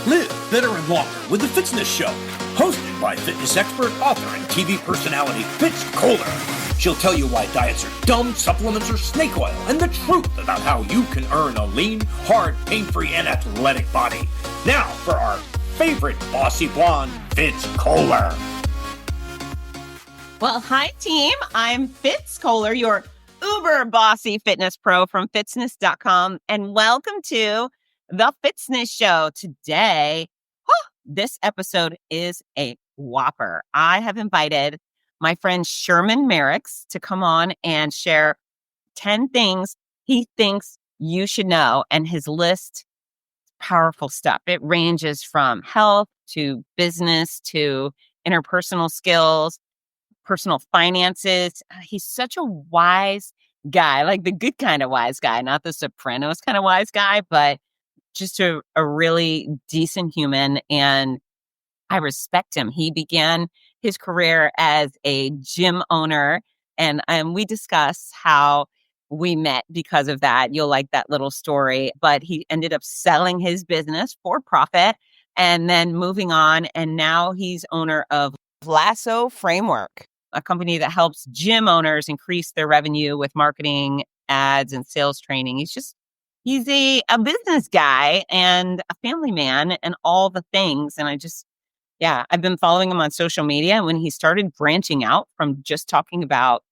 Live better and longer with the Fitzness Show, hosted by fitness expert, author, and TV personality Fitz Koehler. She'll tell you why diets are dumb, supplements are snake oil, and the truth about how you can earn a lean, hard, pain-free, and athletic body. Now for our favorite bossy blonde, Fitz Koehler. Well, hi, team. I'm Fitz Koehler, your uber bossy fitness pro from Fitzness.com, and welcome to the Fitzness Show. Today, this episode is a whopper. I have invited my friend Sherman Merricks to come on and share 10 things he thinks you should know. And his list, powerful stuff. It ranges from health to business to interpersonal skills, personal finances. He's such a wise guy, like the good kind of wise guy, not the Sopranos kind of wise guy, but just a really decent human. And I respect him. He began his career as a gym owner, and we discuss how we met because of that. You'll like that little story. But he ended up selling his business for profit and then moving on. And now he's owner of Lasso Framework, a company that helps gym owners increase their revenue with marketing, ads, and sales training. He's a business guy and a family man and all the things. And I've been following him on social media. When he started branching out from just talking about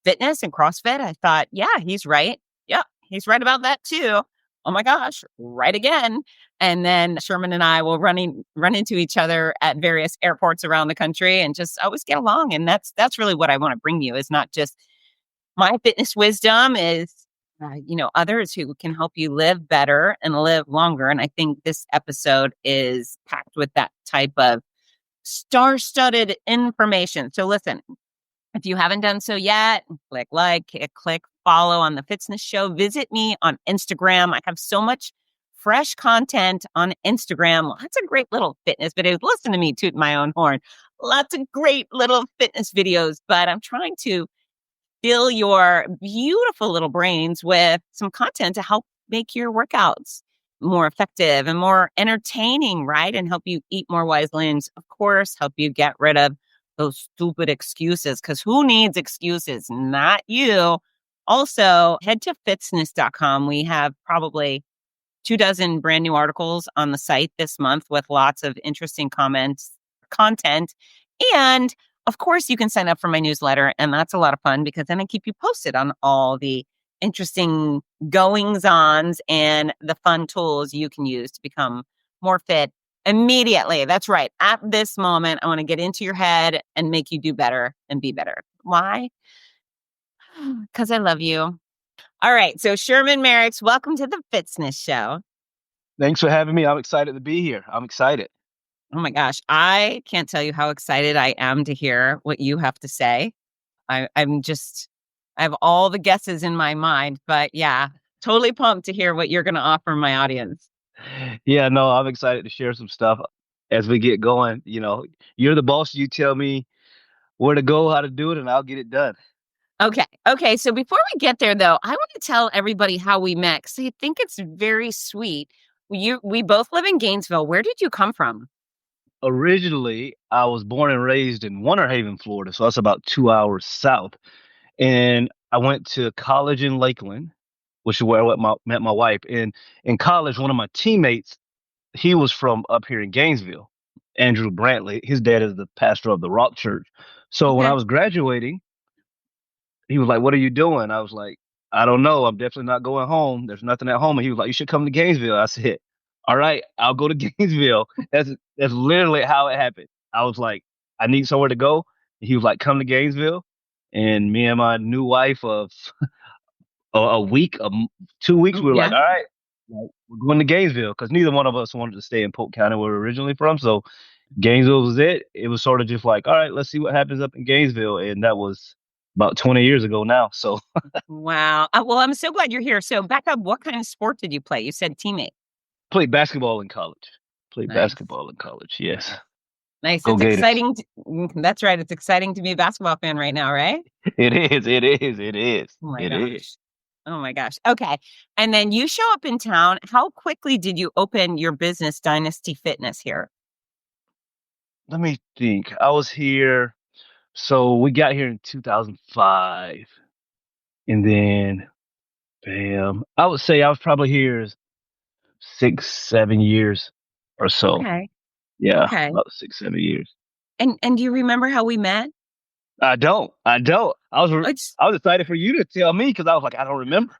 fitness and CrossFit, I thought, yeah, he's right. Yeah, he's right about that too. Oh my gosh, right again. And then Sherman and I will run into each other at various airports around the country and just always get along. And that's really what I want to bring you, is not just my fitness wisdom, is others who can help you live better and live longer. And I think this episode is packed with that type of star-studded information. So listen, if you haven't done so yet, click follow on the Fitzness Show. Visit me on Instagram. I have so much fresh content on Instagram. Lots of great little fitness videos. Listen to me toot my own horn. Lots of great little fitness videos, but I'm trying to fill your beautiful little brains with some content to help make your workouts more effective and more entertaining, right? And help you eat more wisely and, of course, help you get rid of those stupid excuses, because who needs excuses? Not you. Also, head to Fitzness.com. We have probably 24 brand new articles on the site this month with lots of interesting content. And of course, you can sign up for my newsletter, and that's a lot of fun because then I keep you posted on all the interesting goings-ons and the fun tools you can use to become more fit immediately. That's right. At this moment, I want to get into your head and make you do better and be better. Why? Because I love you. All right. So Sherman Merricks, welcome to the Fitzness Show. Thanks for having me. I'm excited to be here. I'm excited. Oh my gosh, I can't tell you how excited I am to hear what you have to say. I have all the guesses in my mind, but yeah, totally pumped to hear what you're going to offer my audience. Yeah, no, I'm excited to share some stuff as we get going. You're the boss. You tell me where to go, how to do it, and I'll get it done. Okay. So before we get there, though, I want to tell everybody how we met, because I think it's very sweet. We both live in Gainesville. Where did you come from? Originally, I was born and raised in Winter Haven, Florida, so that's about 2 hours south. And I went to college in Lakeland, which is where I met my wife. And in college, one of my teammates, he was from up here in Gainesville, Andrew Brantley. His dad is the pastor of the Rock Church. So when I was graduating, he was like, "What are you doing?" I was like, "I don't know. I'm definitely not going home. There's nothing at home." And he was like, "You should come to Gainesville." I said, "All right, I'll go to Gainesville." That's literally how it happened. I was like, "I need somewhere to go." And he was like, "Come to Gainesville." And me and my new wife of a week, 2 weeks, we were like, "All right, we're going to Gainesville," because neither one of us wanted to stay in Polk County where we're originally from. So Gainesville was it. It was sort of just like, all right, let's see what happens up in Gainesville. And that was about 20 years ago now. So wow. Well, I'm so glad you're here. So back up, what kind of sport did you play? You said teammate. Played basketball in college. Nice. Yes. Nice. Go It's Gators. exciting. That's right. It's exciting to be a basketball fan right now, right? It is. Oh my It gosh. is. Oh my gosh. Okay. And then you show up in town. How quickly did you open your business, Dynasty Fitness, here? Let me think. I was here. So we got here in 2005. And then, bam, I would say I was probably here 6, 7 years or so. Okay. Yeah, Okay. about 6, 7 years. And do you remember how we met? I don't. I don't. It's I was excited for you to tell me because I was like, I don't remember.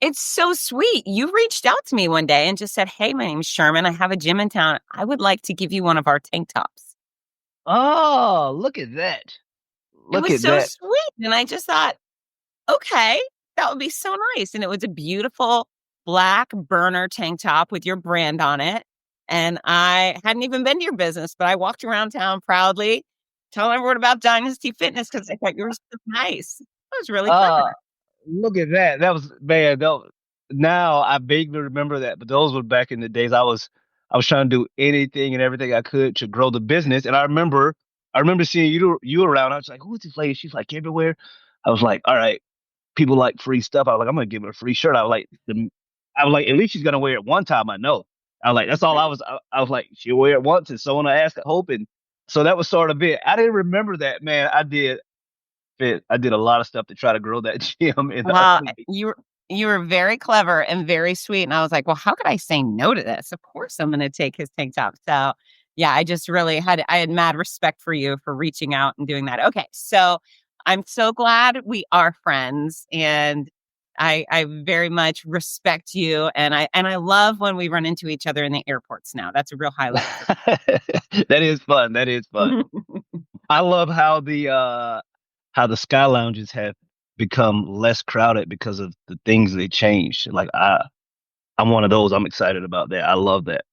it's so sweet. You reached out to me one day and just said, "Hey, my name's Sherman. I have a gym in town. I would like to give you one of our tank tops." Oh, look at that. It Look was at so that. sweet. And I just thought, okay, that would be so nice. And it was a beautiful black burner tank top with your brand on it. And I hadn't even been to your business, but I walked around town proudly telling everyone about Dynasty Fitness because I thought you were so nice. That was really Uh, clever. Look at that. That was man. Now I vaguely remember that, but those were back in the days. I was trying to do anything and everything I could to grow the business. And I remember seeing you around. I was like, who's this lady? She's like everywhere. I was like, all right, people like free stuff. I was like, I'm gonna give her a free shirt. I was like, at least she's gonna wear it one time. I know. I was like, that's all I was. I was like, she'll wear it once, and someone will ask, hope, and so that was sort of it. I didn't remember that, man. I did fit. I did a lot of stuff to try to grow that gym, and Well, you were very clever and very sweet, and I was like, "Well, how could I say no to this? Of course, I'm gonna take his tank top." So, yeah, I just really had mad respect for you for reaching out and doing that. Okay, so I'm so glad we are friends, and I very much respect you, and I love when we run into each other in the airports now. That's a real highlight. that is fun. That is fun. I love how the sky lounges have become less crowded because of the things they changed. I'm one of those. I'm excited about that. I love that.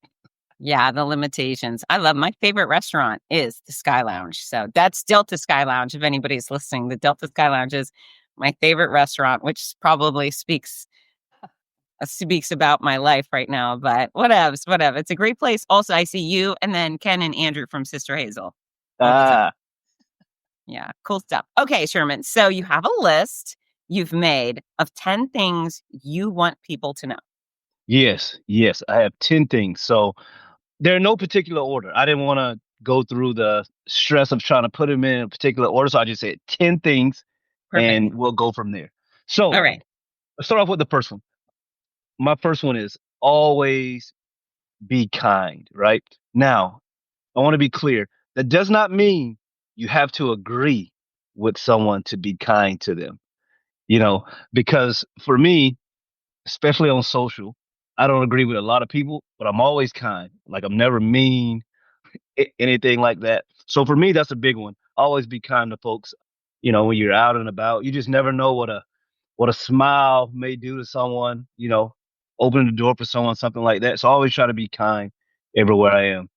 Yeah, the limitations. I love my favorite restaurant is the Sky Lounge. So that's Delta Sky Lounge. If anybody's listening, the Delta Sky Lounge is my favorite restaurant, which probably speaks about my life right now. But whatever, whatever. It's a great place. Also, I see you and then Ken and Andrew from Sister Hazel all the time. Ah, Yeah, cool stuff. Okay, Sherman. So you have a list you've made of 10 things you want people to know. yes, yes. I have 10 things. So they're in no particular order. I didn't want to go through the stress of trying to put them in a particular order. So I just said 10 things Perfect. and we'll go from there. All So right. let's start off with the first one. My first one is always be kind, right? Now, I want to be clear. That does not mean you have to agree with someone to be kind to them, you know, because for me, especially on social, I don't agree with a lot of people, but I'm always kind. Like I'm never mean, anything like that. So for me, that's a big one. Always be kind to folks. You know, when you're out and about, you just never know what a smile may do to someone. You know, opening the door for someone, something like that. So I always try to be kind everywhere I am.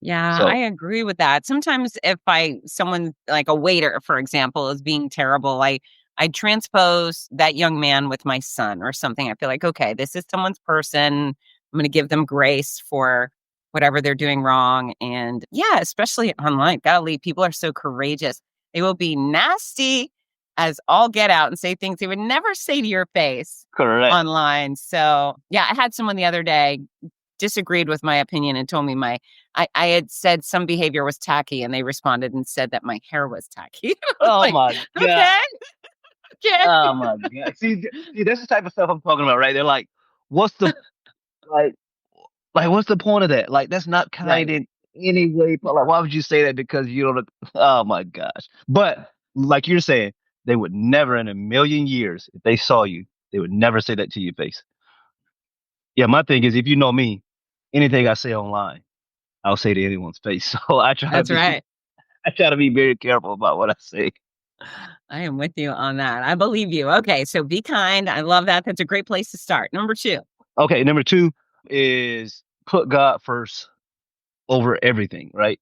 Yeah, I So agree with that. Sometimes if someone like a waiter, for example, is being terrible, I transpose that young man with my son or something. I feel like, okay, this is someone's person. I'm going to give them grace for whatever they're doing wrong. And yeah, especially online. Golly, people are so courageous. They will be nasty as all get out and say things they would never say to your face correct. online. So yeah, I had someone the other day disagreed with my opinion and told me I had said some behavior was tacky, and they responded and said that my hair was tacky. I was Oh like, my god. okay, okay. Oh my god. See, that's the type of stuff I'm talking about, right? They're like, what's the like what's the point of that? Like that's not kind Right. in any way. But like, why would you say that? Because you don't. Oh my gosh. But like you're saying, they would never in a million years, if they saw you, they would never say that to your face. Yeah, my thing is, if you know me, anything I say online, I'll say to anyone's face. So That's right. I try to be very careful about what I say. I am with you on that. I believe you. Okay, so be kind. I love that. That's a great place to start. Number two. Okay, number two is put God first over everything, right?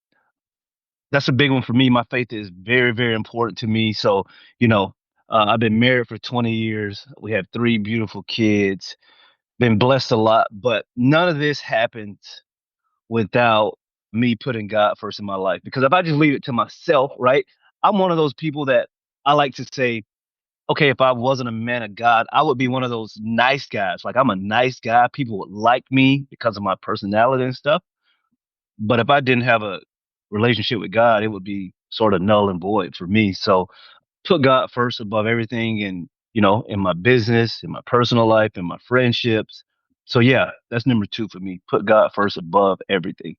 That's a big one for me. My faith is very, very important to me. So, you know, I've been married for 20 years. We have three beautiful kids, been blessed a lot, but none of this happens without me putting God first in my life. Because if I just leave it to myself, right, I'm one of those people that I like to say, okay, if I wasn't a man of God, I would be one of those nice guys. Like I'm a nice guy. People would like me because of my personality and stuff. But if I didn't have a relationship with God, it would be sort of null and void for me. So put God first above everything and, in my business, in my personal life, in my friendships. So yeah, that's number two for me. Put God first above everything.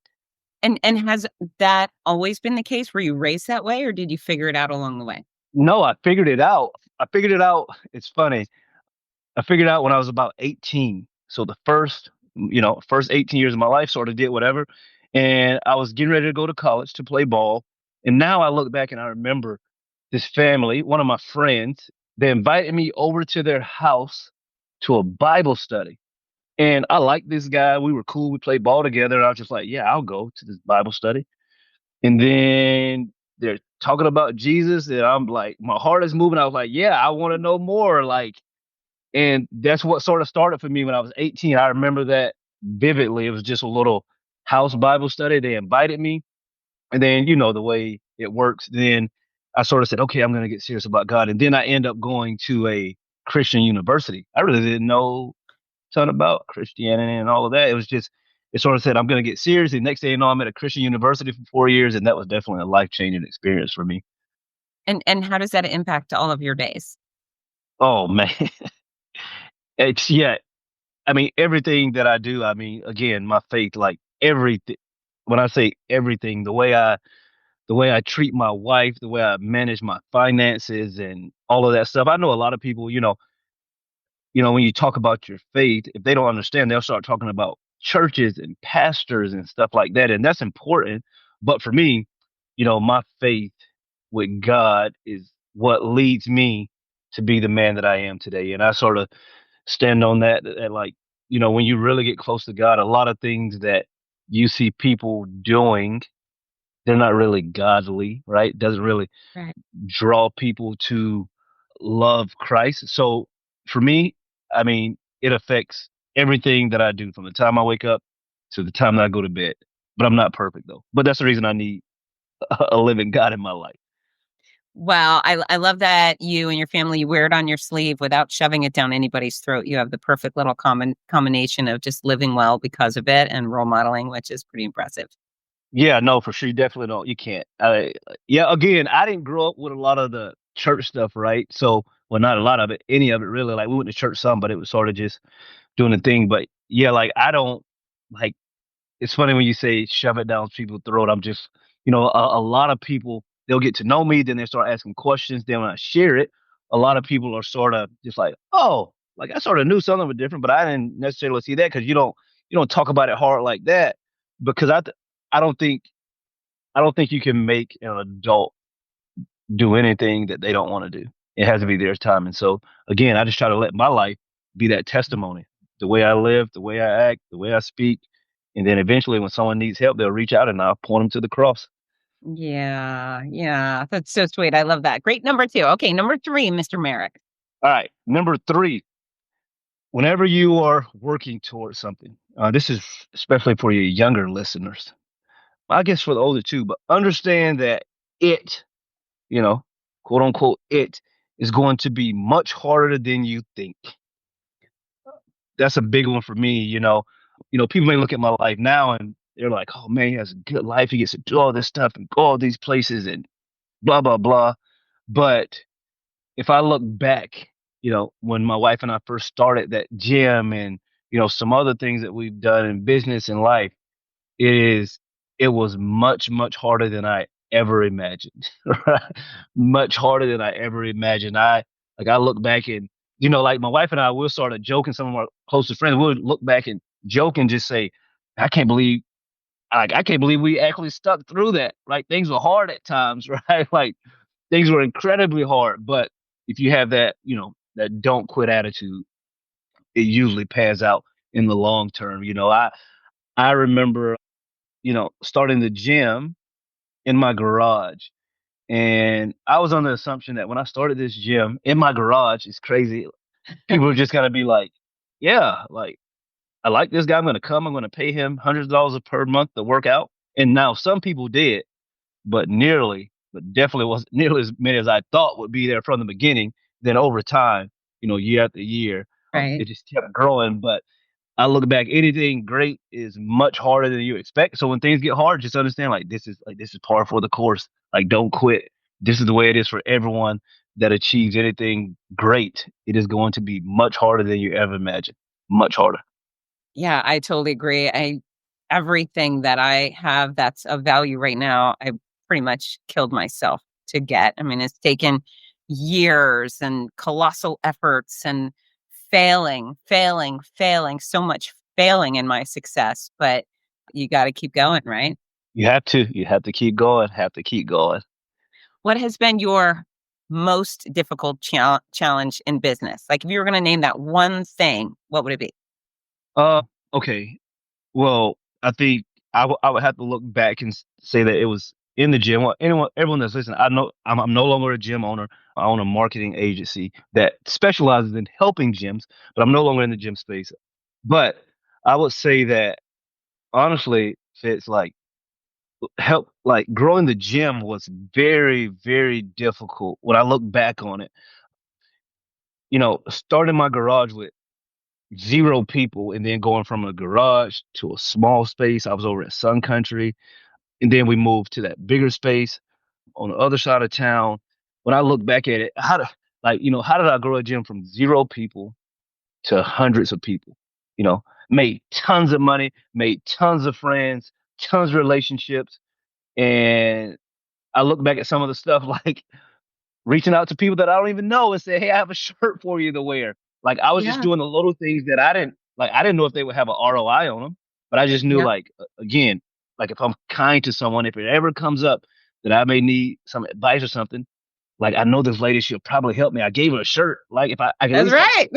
And has that always been the case? Were you raised that way, or did you figure it out along the way? No, I figured it out. I figured it out. It's funny. I figured out when I was about 18. So the first 18 years of my life sort of did whatever. And I was getting ready to go to college to play ball. And now I look back and I remember this family, one of my friends, they invited me over to their house to a Bible study. And I liked this guy. We were cool. We played ball together. And I was just like, yeah, I'll go to this Bible study. And then they're talking about Jesus. And I'm like, my heart is moving. I was like, yeah, I want to know more. Like, and that's what sort of started for me when I was 18. I remember that vividly. It was just a little house Bible study. They invited me. And then, the way it works, then I sort of said, okay, I'm going to get serious about God. And then I end up going to a Christian university. I really didn't know a ton about Christianity and all of that. It sort of said, I'm going to get serious. And next thing you know, I'm at a Christian university for 4 years. And that was definitely a life changing experience for me. And how does that impact all of your days? Oh, man. Yeah. I mean, everything that I do, I mean, again, my faith, like everything, when I say everything, the way I treat my wife, the way I manage my finances and all of that stuff. I know a lot of people, when you talk about your faith, if they don't understand, they'll start talking about churches and pastors and stuff like that. And that's important. But for me, my faith with God is what leads me to be the man that I am today. And I sort of stand on that like, when you really get close to God, a lot of things that you see people doing, they're not really godly, right? Doesn't really Right. draw people to love Christ. So for me, I mean, it affects everything that I do from the time I wake up to the time that I go to bed. But I'm not perfect though. But that's the reason I need a living God in my life. Well, I love that you and your family, you wear it on your sleeve without shoving it down anybody's throat. You have the perfect little combination of just living well because of it and role modeling, which is pretty impressive. Yeah, no, for sure. You definitely don't. You can't. Yeah, again, I didn't grow up with a lot of the church stuff, right? So, well, not a lot of it, any of it really. Like we went to church some, but it was sort of just doing the thing. But yeah, like I don't like. It's funny when you say shove it down people's throat. I'm just, a lot of people they'll get to know me, then they start asking questions. Then when I share it, a lot of people are sort of just like, oh, like I sort of knew something was different, but I didn't necessarily see that because you don't talk about it hard like that because I don't think I don't think you can make an adult do anything that they don't want to do. It has to be their time. And so again, I just try to let my life be that testimony. The way I live, the way I act, the way I speak. And then eventually when someone needs help, they'll reach out and I'll point them to the cross. Yeah, yeah. That's so sweet. I love that. Great number two. Okay, number three, Mr. Merrick. All right. Number three, whenever you are working towards something, this is especially for your younger listeners. I guess for the older too, but understand that it, you know, quote unquote, it is going to be much harder than you think. That's a big one for me. People may look at my life now and they're like, oh man, he has a good life. He gets to do all this stuff and go all these places and blah, blah, blah. But if I look back, when my wife and I first started that gym and, some other things that we've done in business and life, it is it was much, much harder than I ever imagined. Right? Much harder than I ever imagined. I look back and like my wife and I will start joking, some of our closest friends, we'll look back and joke and just say, I can't believe I can't believe we actually stuck through that. Like things were hard at times, right? Like things were incredibly hard. But if you have that, that don't quit attitude, it usually pans out in the long term. I remember, starting the gym in my garage. And I was on the assumption that when I started this gym in my garage, it's crazy. People are just gonna be like, yeah, like I like this guy. I'm gonna pay him hundreds of dollars per month to work out. And now some people did, but definitely wasn't nearly as many as I thought would be there from the beginning. then over time, year after year, Right. it just kept growing. But I look back, anything great is much harder than you expect. So when things get hard, just understand this is par for the course. Like, don't quit. This is the way it is for everyone that achieves anything great. It is going to be much harder than you ever imagined. Much harder. Yeah, I totally agree. Everything that I have that's of value right now, I pretty much killed myself to get. I mean, it's taken years and colossal efforts and failing, so much failing in my success, but you got to keep going, right? You have to. You have to keep going. Have to keep going. What has been your most difficult challenge in business? Like, if you were going to name that one thing, what would it be? Okay. Well, I think I would have to look back and say that it was in the gym. Well, everyone that's listening, I know I'm no longer a gym owner. I own a marketing agency that specializes in helping gyms, but I'm no longer in the gym space. But I would say that honestly, it's like help like growing the gym was very, very difficult when I look back on it. Starting my garage with zero people and then going from a garage to a small space. I was over at Sun Country, and then we moved to that bigger space on the other side of town. When I look back at it, how did I grow a gym from zero people to hundreds of people? Made tons of money, made tons of friends, tons of relationships. And I look back at some of the stuff like reaching out to people that I don't even know and say, "Hey, I have a shirt for you to wear." Like, I was just Yeah. doing the little things that I didn't like. I didn't know if they would have an ROI on them, but I just knew, Yeah. like, again, like if I'm kind to someone, if it ever comes up that I may need some advice or something, like I know this lady, she'll probably help me. I gave her a shirt. Like, if I can at That's least right.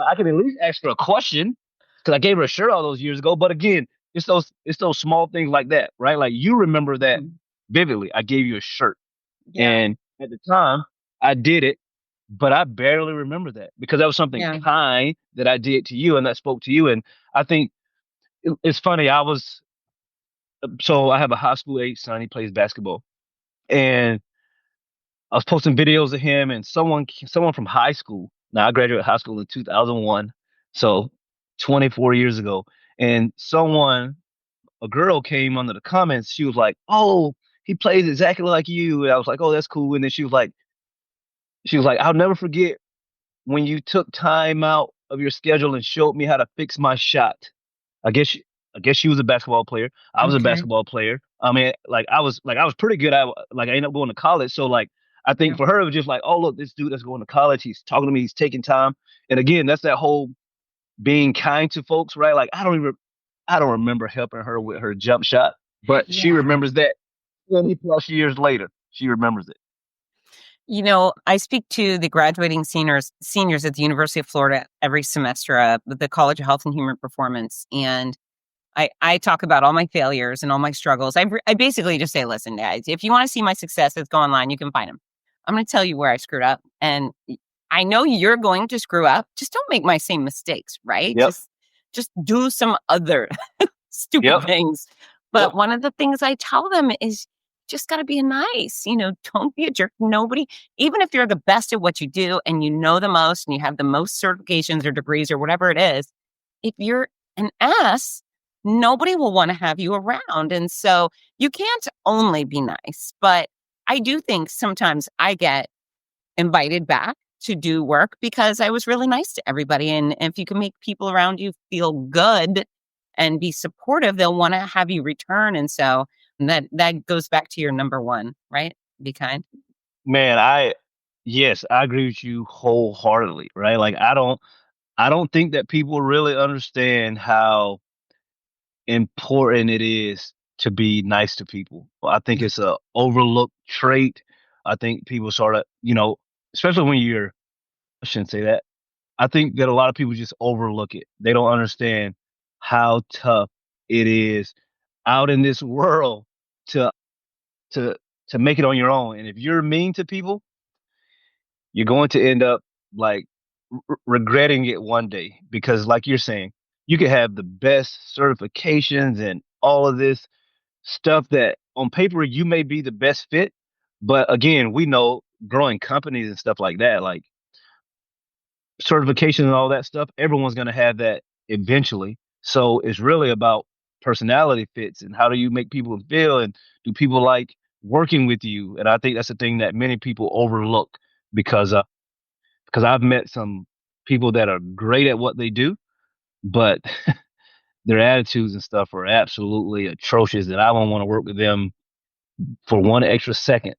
I can at least ask her a question because I gave her a shirt all those years ago. But again, it's those small things like that, right? Like, you remember that Mm. vividly. I gave you a shirt. Yeah. And at the time, I did it, but I barely remember that because that was something Yeah. kind that I did to you and that spoke to you. And I think it's funny. So I have a high school age son. He plays basketball, and I was posting videos of him and someone from high school. Now, I graduated high school in 2001, so 24 years ago. And a girl came under the comments. She was like, "Oh, he plays exactly like you." And I was like, "Oh, that's cool." And then she was like, "I'll never forget when you took time out of your schedule and showed me how to fix my shot." I guess she was a basketball player. I was a Okay. basketball player. I mean, I was pretty good. I ended up going to college. So, like, I think Yeah. for her it was just like, "Oh, look, this dude that's going to college. He's talking to me. He's taking time." And again, that's that whole being kind to folks, right? Like, I don't remember helping her with her jump shot, but she Yeah. remembers that 20 plus years later. She remembers it. I speak to the graduating seniors at the University of Florida every semester at the College of Health and Human Performance. And I talk about all my failures and all my struggles. I basically just say, listen, guys, if you want to see my successes, go online. You can find them. I'm going to tell you where I screwed up. And I know you're going to screw up. Just don't make my same mistakes, right? Yep. Just do some other stupid Yep. things. Yep. But one of the things I tell them is just got to be nice. Don't be a jerk. Nobody, even if you're the best at what you do and you know the most and you have the most certifications or degrees or whatever it is, if you're an ass, nobody will want to have you around. And so you can't only be nice. But I do think sometimes I get invited back to do work because I was really nice to everybody. And if you can make people around you feel good and be supportive, they'll want to have you return. And so that goes back to your number one, right? Be kind. Man, yes, I agree with you wholeheartedly, right? Like, I don't think that people really understand how important it is to be nice to people. I think Yeah. it's a overlooked trait. I think people sort of, especially when I shouldn't say that. I think that a lot of people just overlook it. They don't understand how tough it is out in this world to to to make it on your own. And if you're mean to people, you're going to end up like regretting it one day because, like you're saying, you could have the best certifications and all of this stuff that on paper you may be the best fit, but again, we know growing companies and stuff like that, like certification and all that stuff, everyone's going to have that eventually. So it's really about personality fits and how do you make people feel and do people like working with you? And I think that's the thing that many people overlook because because I've met some people that are great at what they do, but their attitudes and stuff are absolutely atrocious, and I don't want to work with them for one extra second.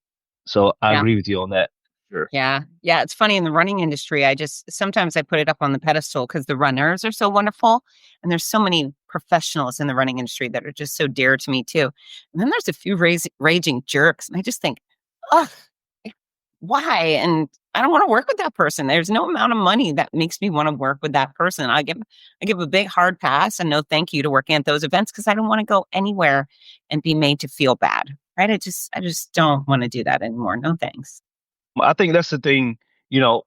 So I Yeah. agree with you on that. Sure. Yeah. Yeah. It's funny in the running industry. Sometimes I put it up on the pedestal because the runners are so wonderful. And there's so many professionals in the running industry that are just so dear to me too. And then there's a few raging jerks. And I just think, ugh, why? And I don't want to work with that person. There's no amount of money that makes me want to work with that person. I give a big hard pass and no thank you to working at those events because I don't want to go anywhere and be made to feel bad. Right. I just don't want to do that anymore. No thanks. I think that's the thing, you know,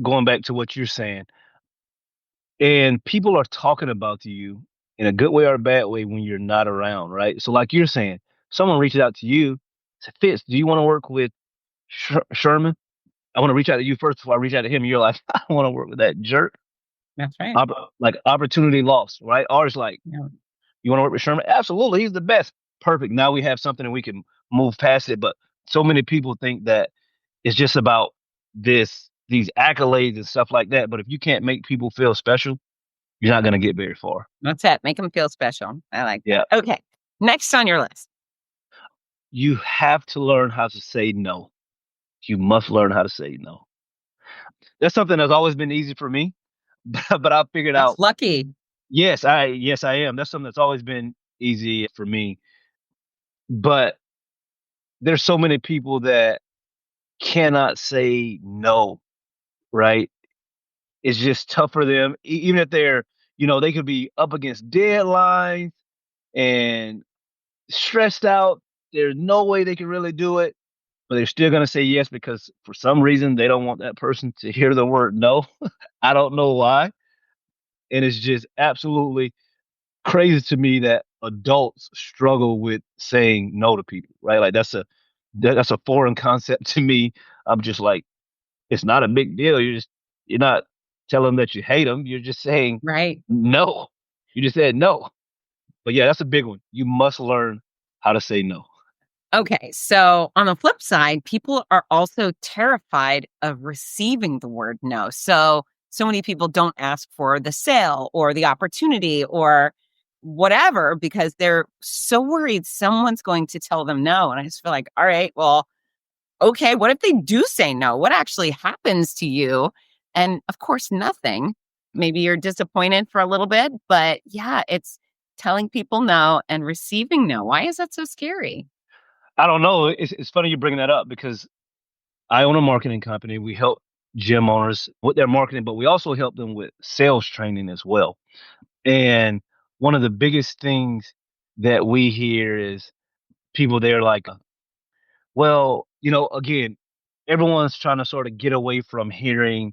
going back to what you're saying, and people are talking about you in a good way or a bad way when you're not around, right? So, like you're saying, someone reaches out to you, said, Fitz, do you want to work with Sherman? I want to reach out to you first before I reach out to him. And you're like, I want to work with that jerk. That's right. Like opportunity lost, right? Or it's like, Yeah. you want to work with Sherman? Absolutely. He's the best. Perfect. Now we have something and we can move past it. But so many people think that it's just about these accolades and stuff like that. But if you can't make people feel special, you're not going to get very far. That's it. Make them feel special. I like Yeah. that. Okay. Next on your list. You have to learn how to say no. You must learn how to say no. That's something that's always been easy for me, but I figured That's out, lucky. yes, I am. That's something that's always been easy for me. But there's so many people that cannot say no, right? It's just tough for them, even if they're, they could be up against deadlines and stressed out. There's no way they can really do it, but they're still going to say yes because for some reason they don't want that person to hear the word no. I don't know why. And it's just absolutely crazy to me that adults struggle with saying no to people, right? Like that's a foreign concept to me. I'm just like, it's not a big deal. You're not telling them that you hate them. You're just saying Right. no. You just said no. But yeah, that's a big one. You must learn how to say no. Okay. So on the flip side, people are also terrified of receiving the word no. So many people don't ask for the sale or the opportunity or whatever because they're so worried someone's going to tell them no. And I just feel like, all right, well, okay, what if they do say no? What actually happens to you? And of course, nothing. Maybe you're disappointed for a little bit, but yeah, it's telling people no and receiving no. Why is that so scary? I don't know. It's funny you bring that up because I own a marketing company. We help gym owners with their marketing, but we also help them with sales training as well. And one of the biggest things that we hear is people they're like, well, again, everyone's trying to sort of get away from hearing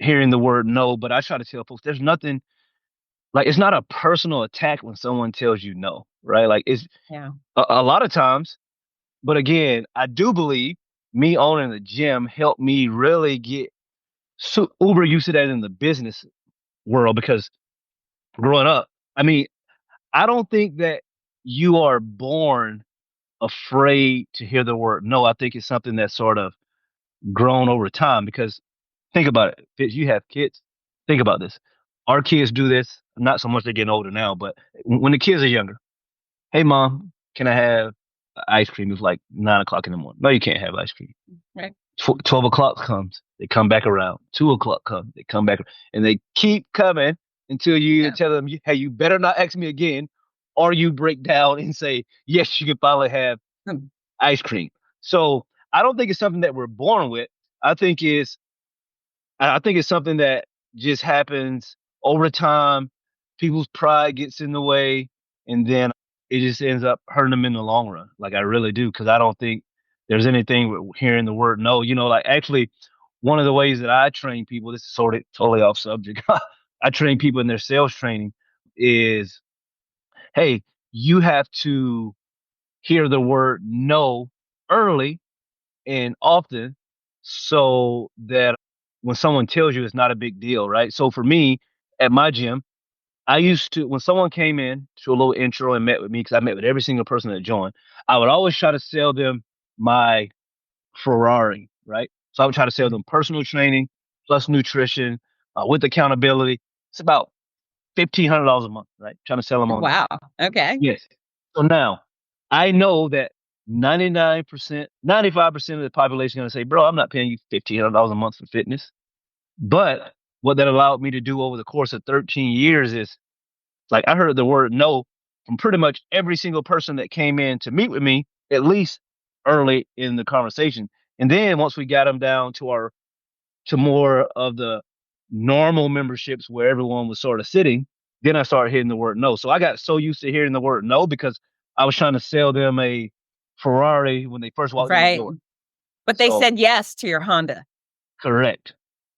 the word no, but I try to tell folks there's nothing like it's not a personal attack when someone tells you no, right? Like it's Yeah. a lot of times, but again, I do believe me owning the gym helped me really get uber used to that in the business world because growing up, I mean, I don't think that you are born afraid to hear the word no. I think it's something that's sort of grown over time because think about it. Fitz, you have kids. Think about this. Our kids do this, not so much they're getting older now, but when the kids are younger, hey, mom, can I have ice cream? It's like 9 o'clock in the morning. No, you can't have ice cream. Right. 12 o'clock comes, they come back around. 2 o'clock comes, they come back, and they keep coming until you Yeah. tell them, hey, you better not ask me again, or you break down and say, yes, you can finally have Hmm. ice cream. So I don't think it's something that we're born with. I think it's I think it's something that just happens over time. People's pride gets in the way, and then it just ends up hurting them in the long run. Like I really do, because I don't think there's anything with hearing the word no. Like actually, one of the ways that I train people, this is sort of totally off subject. I train people in their sales training is, hey, you have to hear the word no early and often so that when someone tells you it's not a big deal, right? So for me at my gym, I used to, when someone came in to a little intro and met with me, because I met with every single person that joined, I would always try to sell them my Ferrari, right? So I would try to sell them personal training plus nutrition with accountability. It's about $1,500 a month, right? Trying to sell them on that. Wow. Okay. Yes. So now I know that 99%, 95% of the population is going to say, bro, I'm not paying you $1,500 a month for fitness. But what that allowed me to do over the course of 13 years is like I heard the word no from pretty much every single person that came in to meet with me, at least early in the conversation. And then once we got them down to more of the normal memberships where everyone was sort of sitting, then I started hearing the word no. So I got so used to hearing the word no because I was trying to sell them a Ferrari when they first walked in the Right. door. But they So said yes to your Honda. correct.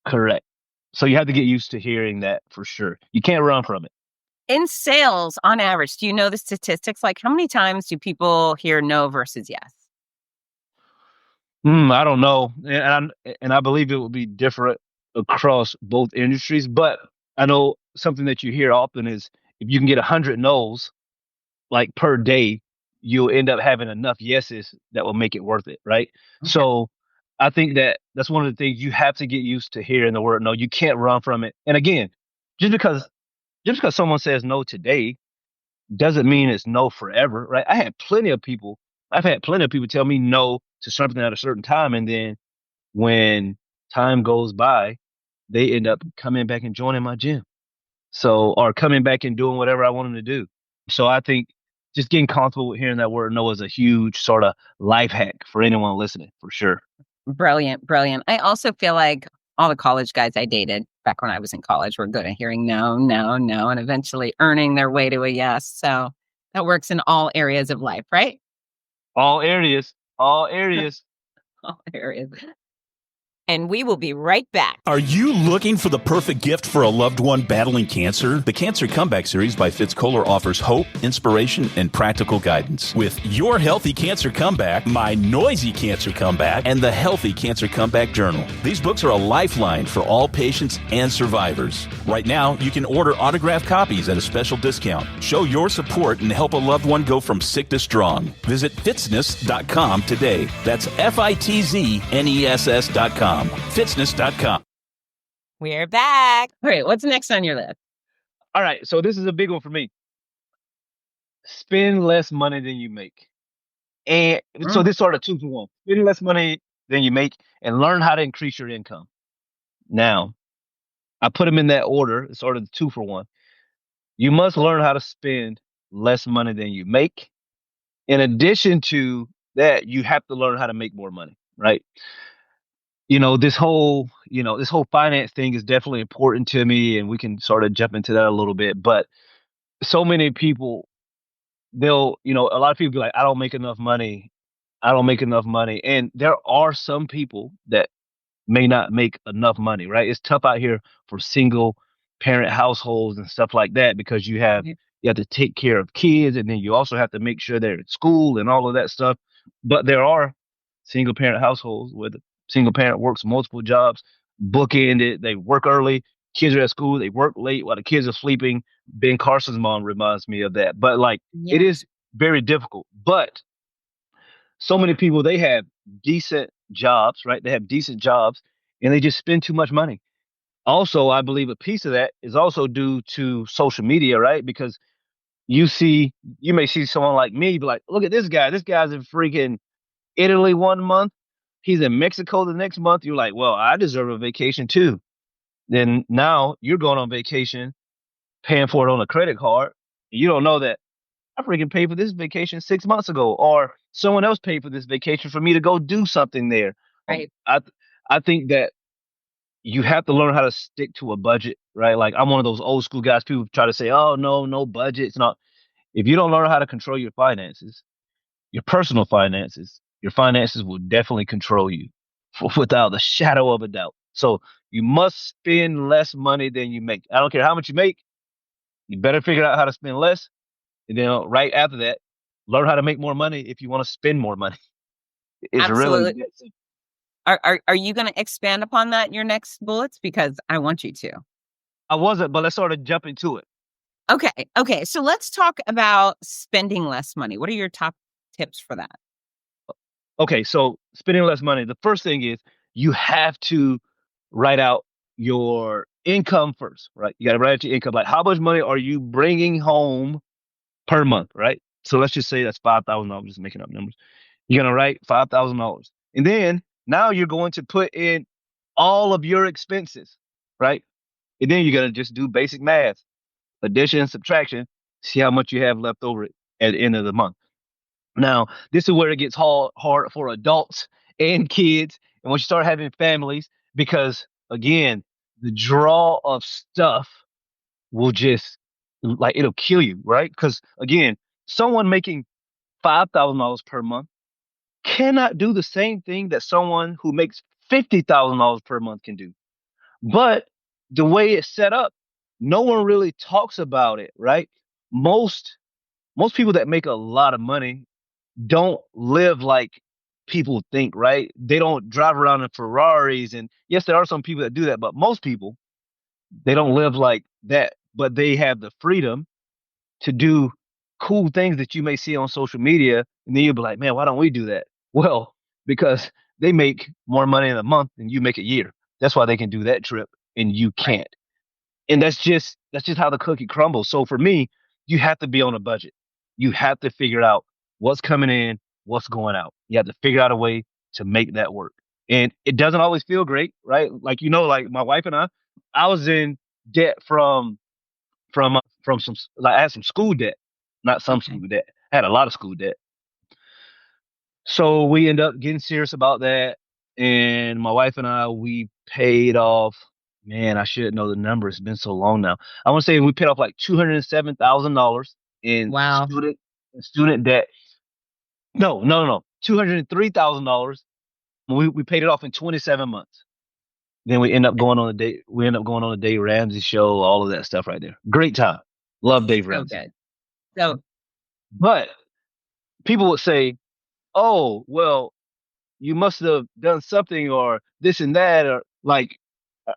Correct. So you have to get used to hearing that for sure. You can't run from it. In sales, on average, do you know the statistics? Like, how many times do people hear no versus yes? I don't know, and I believe it will be different across both industries. But I know something that you hear often is if you can get 100 no's like per day, you'll end up having enough yeses that will make it worth it, right? Okay. So I think that's one of the things you have to get used to hearing the word no. You can't run from it. And again, just because someone says no today doesn't mean it's no forever, right? I've had plenty of people tell me no to something at a certain time, and then when time goes by, they end up coming back and joining my gym. So, or coming back and doing whatever I want them to do. So I think just getting comfortable with hearing that word no is a huge sort of life hack for anyone listening, for sure. Brilliant. Brilliant. I also feel like all the college guys I dated back when I was in college were good at hearing no, no, no, and eventually earning their way to a yes. So that works in all areas of life, right? All areas, all areas. All areas. And we will be right back. Are you looking for the perfect gift for a loved one battling cancer? The Cancer Comeback Series by Fitz Koehler offers hope, inspiration, and practical guidance. With Your Healthy Cancer Comeback, My Noisy Cancer Comeback, and The Healthy Cancer Comeback Journal. These books are a lifeline for all patients and survivors. Right now, you can order autographed copies at a special discount. Show your support and help a loved one go from sick to strong. Visit Fitzness.com today. That's Fitzness.com. Fitzness.com. We're back. All right, what's next on your list? All right, so this is a big one for me. Spend less money than you make. And so this sort of 2 for 1. Spend less money than you make and learn how to increase your income. Now, I put them in that order, it's sort of the 2 for 1. You must learn how to spend less money than you make. In addition to that, you have to learn how to make more money, right? This whole finance thing is definitely important to me, and we can sort of jump into that a little bit. But so many people, a lot of people be like, I don't make enough money. I don't make enough money. And there are some people that may not make enough money, right? It's tough out here for single parent households and stuff like that because you have to take care of kids, and then you also have to make sure they're at school and all of that stuff. But there are single parent households where the single parent works multiple jobs, bookended. They work early, kids are at school, they work late while the kids are sleeping. Ben Carson's mom reminds me of that. But it is very difficult. But so many people, they have decent jobs, right? They have decent jobs and they just spend too much money. Also, I believe a piece of that is also due to social media, right? Because you may see someone like me be like, look at this guy. This guy's in freaking Italy 1 month. He's in Mexico the next month. You're like, well, I deserve a vacation too. Then now you're going on vacation, paying for it on a credit card. You don't know that I freaking paid for this vacation 6 months ago, or someone else paid for this vacation for me to go do something there. Right. I think that you have to learn how to stick to a budget, right? Like I'm one of those old school guys. People try to say, oh, no budget. It's not. If you don't learn how to control your finances, your personal finances, your finances will definitely control you without a shadow of a doubt. So you must spend less money than you make. I don't care how much you make. You better figure out how to spend less. And then right after that, learn how to make more money if you want to spend more money. It's Absolutely. really Are you going to expand upon that in your next bullets? Because I want you to. I wasn't, but let's sort of jump into it. Okay. So let's talk about spending less money. What are your top tips for that? Okay, so spending less money. The first thing is you have to write out your income first, right? You got to write out your income. Like, how much money are you bringing home per month, right? So let's just say that's $5,000. Just making up numbers. You're gonna write $5,000, and then now you're going to put in all of your expenses, right? And then you're gonna just do basic math, addition and subtraction, see how much you have left over at the end of the month. Now, this is where it gets hard for adults and kids, and once you start having families, because again, the draw of stuff will just like it'll kill you, right? Because again, someone making $5,000 per month cannot do the same thing that someone who makes $50,000 per month can do. But the way it's set up, no one really talks about it, right? Most most people that make a lot of money don't live like people think, right? They don't drive around in Ferraris, and yes, there are some people that do that, but most people they don't live like that. But they have the freedom to do cool things that you may see on social media, and then you'll be like, man, why don't we do that? Well, because they make more money in a month than you make a year. That's why they can do that trip and you can't. And that's just how the cookie crumbles. So for me, you have to be on a budget. You have to figure out what's coming in, what's going out. You have to figure out a way to make that work. And it doesn't always feel great, right? Like like my wife and I was in debt from some like I had some school debt, not some Okay. school debt. I had a lot of school debt. So we end up getting serious about that, and my wife and we paid off. Man, I should know the number. It's been so long now. I want to say we paid off like $207,000 in Wow. student debt. No, $203,000. We paid it off in 27 months. Then we end up going on a date. We end up going on a Dave Ramsey show, all of that stuff right there. Great time. Love Dave So Ramsey. good. So But people would say, "Oh, well, you must have done something or this and that," or like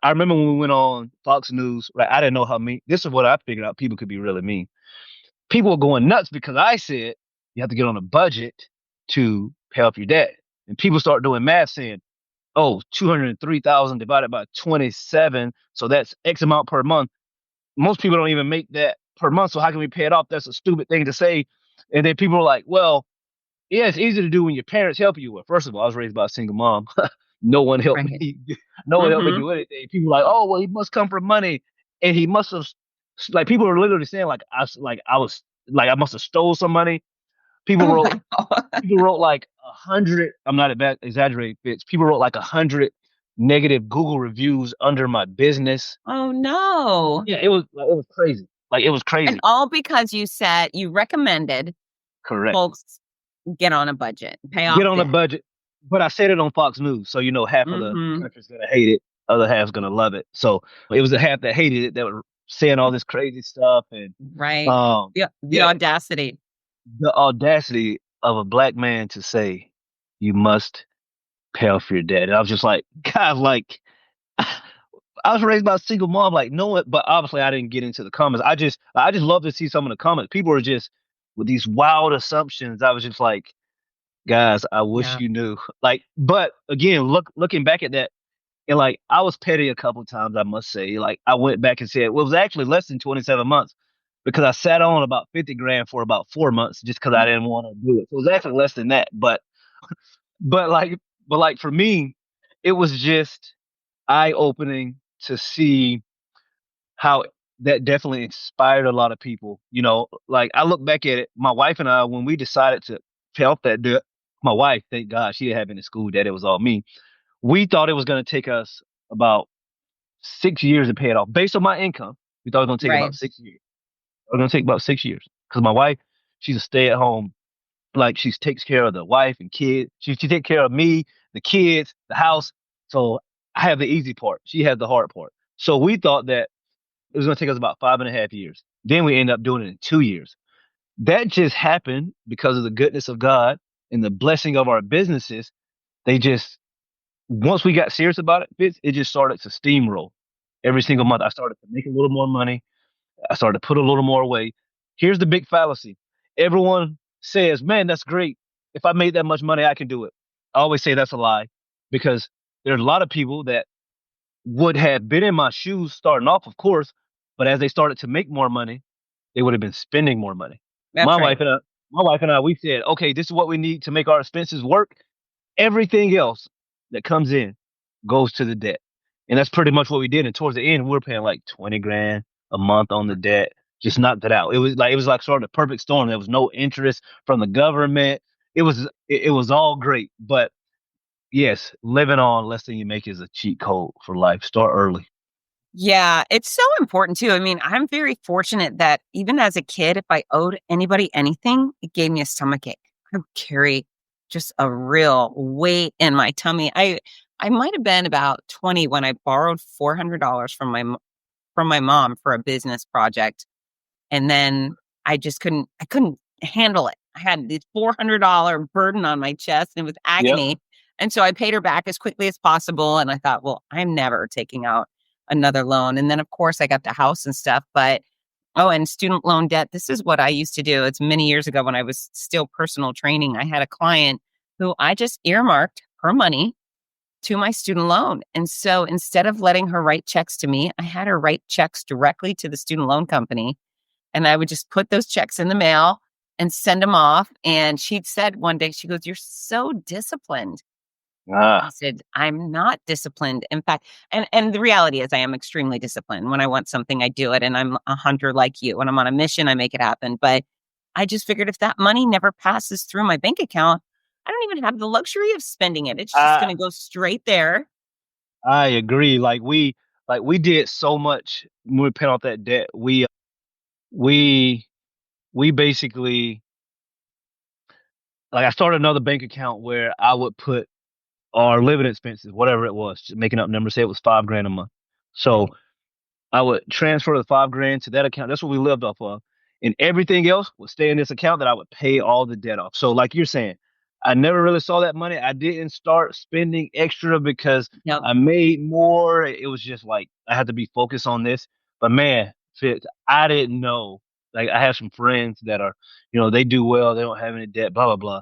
I remember when we went on Fox News, right? I didn't know how mean. This is what I figured out. People could be really mean. People were going nuts because I said you have to get on a budget to pay off your debt, and people start doing math saying, "Oh, 203,000 divided by 27, so that's X amount per month." Most people don't even make that per month, so how can we pay it off? That's a stupid thing to say. And then people are like, well, yeah, it's easy to do when your parents help you. Well, first of all, I was raised by a single mom. No one helped right. me. No one helped me Mm-hmm. do anything. People are like, oh, well, he must come from money, and he must have like people are literally saying I must have stole some money. People Oh wrote my God. people wrote like 100. I'm not exaggerating, Fitz. People wrote like 100 negative Google reviews under my business. Oh no. Yeah, it was crazy. Like it was And crazy. all because you recommended Correct. folks get on a budget, pay off Get on a debt. budget. But I said it on Fox News, so half of the Mm-hmm. country's gonna hate it, other half's gonna love it. So it was the half that hated it that were saying all this crazy stuff, and Right. Yeah. The yeah, audacity. the audacity of a black man to say you must pay off your debt. And I was just like, God, like I was raised by a single mom, like no, but obviously I didn't get into the comments. I just love to see some of the comments. People are just with these wild assumptions. I was just like, guys, I wish Yeah. you knew. Like, but again, looking back at that, and like I was petty a couple of times, I must say. Like I went back and said, well, it was actually less than 27 months because I sat on about 50 grand for about 4 months just because I didn't want to do it. So it was actually less than that. But like but like for me, it was just eye opening to see how that definitely inspired a lot of people. Like I look back at it, my wife and I, when we decided to pay off that debt, my wife, thank God, she didn't have any school debt. It was all me. We thought it was going to take us about 6 years to pay it off. Based on my income, we thought it was going to take Right. about 6 years. It was going to take about 6 years because my wife, she's a stay at home. Like she takes care of the wife and kids. She takes care of me, the kids, the house. So I have the easy part. She has the hard part. So we thought that it was going to take us about 5.5 years. Then we end up doing it in 2 years. That just happened because of the goodness of God and the blessing of our businesses. They just once we got serious about it, Fitz, it just started to steamroll. Every single month, I started to make a little more money. I started to put a little more away. Here's the big fallacy. Everyone says, man, that's great. If I made that much money, I can do it. I always say that's a lie because there's a lot of people that would have been in my shoes starting off, of course, but as they started to make more money, they would have been spending more money. That's My right. wife and I, my wife and I, we said, okay, this is what we need to make our expenses work. Everything else that comes in goes to the debt. And that's pretty much what we did. And towards the end, we were paying like 20 grand a month on the debt. Just knocked it out. It was like sort of the perfect storm. There was no interest from the government. It was all great. But yes, living on less than you make is a cheat code for life. Start early. Yeah, it's so important too. I mean, I'm very fortunate that even as a kid, if I owed anybody anything, it gave me a stomachache. I would carry just a real weight in my tummy. I might have been about 20 when I borrowed $400 from my mom for a business project, and then I couldn't handle it. I had this $400 burden on my chest, and it was Yep. agony. And so I paid her back as quickly as possible. And I thought, well, I'm never taking out another loan. And then, of course, I got the house and stuff. But, oh, and student loan debt. This is what I used to do. It's many years ago when I was still personal training. I had a client who I just earmarked her money to my student loan. And so instead of letting her write checks to me, I had her write checks directly to the student loan company. And I would just put those checks in the mail and send them off. And she'd said one day, she goes, "You're so disciplined." I Ah, said, "I'm not disciplined. In fact," and the reality is I am extremely disciplined. When I want something, I do it. And I'm a hunter like you. When I'm on a mission, I make it happen. But I just figured if that money never passes through my bank account, I don't even have the luxury of spending it. It's just I going to go straight there. I agree. Like we did so much when we paid off that debt. We we basically like I started another bank account where I would put our living expenses, whatever it was, just making up numbers, say it was 5 grand a month. So I would transfer the 5 grand to that account. That's what we lived off of. And everything else would stay in this account that I would pay all the debt off. So like you're saying, I never really saw that money. I didn't start spending extra because Yep. I made more. It was just like I had to be focused on this. But man, Fitz, I didn't know. Like I have some friends that are, they do well, they don't have any debt, blah blah blah.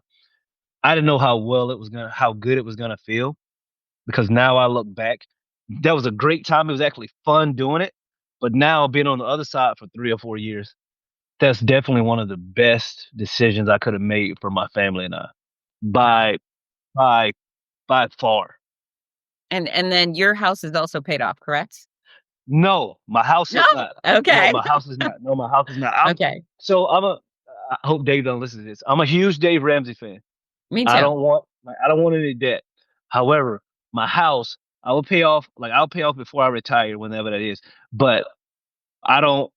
I didn't know how good it was gonna feel because now I look back, that was a great time. It was actually fun doing it. But now being on the other side for 3 or 4 years, that's definitely one of the best decisions I could have made for my family and I. By by by far. And then your house is also paid off, correct? No, my house No. is not. No, Okay. my house is not. No, my house is not. I'm Okay. so I'm a I hope Dave don't listen to this. I'm a huge Dave Ramsey fan. Me I too. don't want I don't want any debt. However, my house, I'll pay off before I retire, whenever that is. But I don't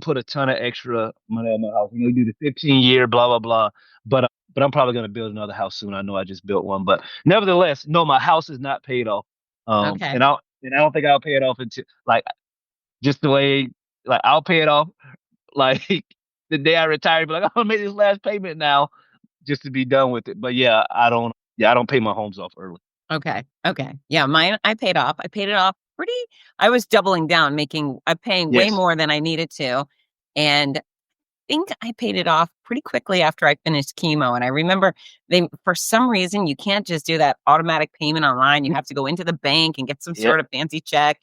put a ton of extra money on my house. You do the 15-year blah blah blah. But I'm probably gonna build another house soon. I know I just built one. But nevertheless, no, my house is not paid off. Okay. And I don't think I'll pay it off until like just the way like I'll pay it off like the day I retire, be like, I'm gonna make this last payment now just to be done with it. But I don't pay my homes off early. Okay. Okay. Yeah, mine I paid off. I paid it off pretty. I was doubling down, I'm paying way Yes. more than I needed to. And I think I paid it off pretty quickly after I finished chemo. And I remember for some reason, you can't just do that automatic payment online. You have to go into the bank and get some Yep. sort of fancy check.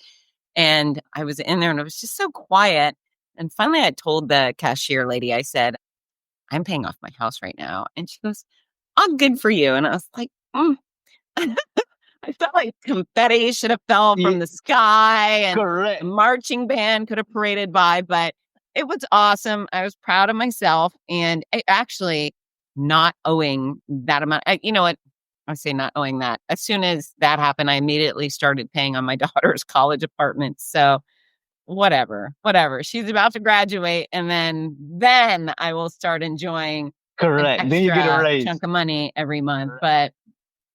And I was in there and it was just so quiet. And finally, I told the cashier lady, I said, "I'm paying off my house right now." And she goes, "I'm good for you." And I was like, I felt like confetti should have fell from Yeah, the sky and correct. a marching band could have paraded by, but it was awesome. I was proud of myself and I actually not owing that amount. You know what? I say not owing that. As soon as that happened, I immediately started paying on my daughter's college apartment. So whatever. She's about to graduate and then I will start enjoying an Correct. Then you get a extra raise. chunk of money every month. Correct.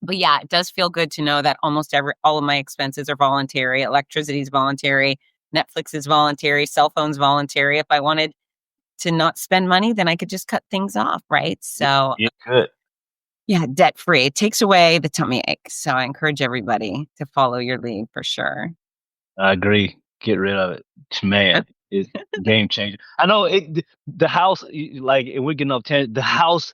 But yeah, it does feel good to know that all of my expenses are voluntary. Electricity is voluntary. Netflix is voluntary. Cell phone's voluntary. If I wanted to not spend money, then I could just cut things off, right? So You could. Yeah, debt free. It takes away the tummy ache. So I encourage everybody to follow your lead for sure. I agree. Get rid of it. Man, it's game changer. I know the house, like, and we're getting off tangent. The house,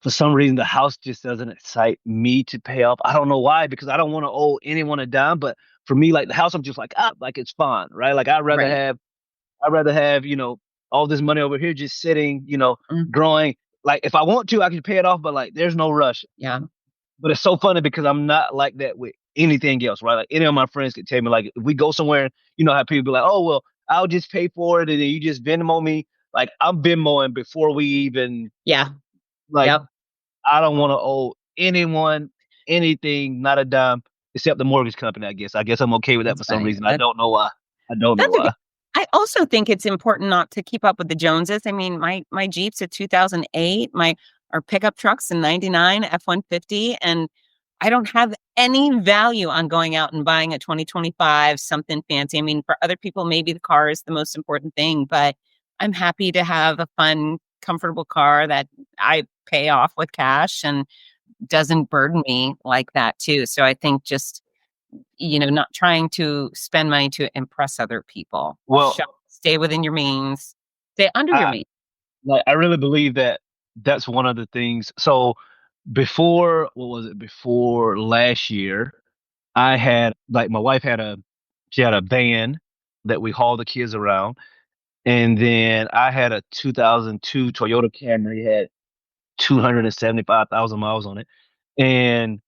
for some reason, the house just doesn't excite me to pay off. I don't know why, because I don't want to owe anyone a dime. But for me, like the house, I'm just like, like it's fine, right? Like Right. I'd rather have, all this money over here just sitting, Mm, growing. Like if I want to, I can pay it off, but like there's no rush. yeah. But it's so funny because I'm not like that with anything else, right? Like any of my friends could tell me, like, if we go somewhere, how people be like, oh, well, I'll just pay for it and then you just Venmo me. Like I'm Venmoing before we even, Yeah. like, Yep. I don't want to owe anyone anything, not a dime, except the mortgage company, I guess. I guess I'm okay with that That's for some fine. reason. I don't know why. I don't know That's okay. why. I also think it's important not to keep up with the Joneses. I mean, my Jeep's a 2008, our pickup truck's a 99 F-150, and I don't have any value on going out and buying a 2025 something fancy. I mean, for other people, maybe the car is the most important thing, but I'm happy to have a fun, comfortable car that I pay off with cash and doesn't burden me like that too. So I think just not trying to spend money to impress other people. Well, Stay within your means. Stay under your I means. like I really believe that that's one of the things. So before, what was it? Before last year, I had, like, my wife she had a van that we hauled the kids around, and then I had a 2002 Toyota Camry, had 275,000 miles on it, and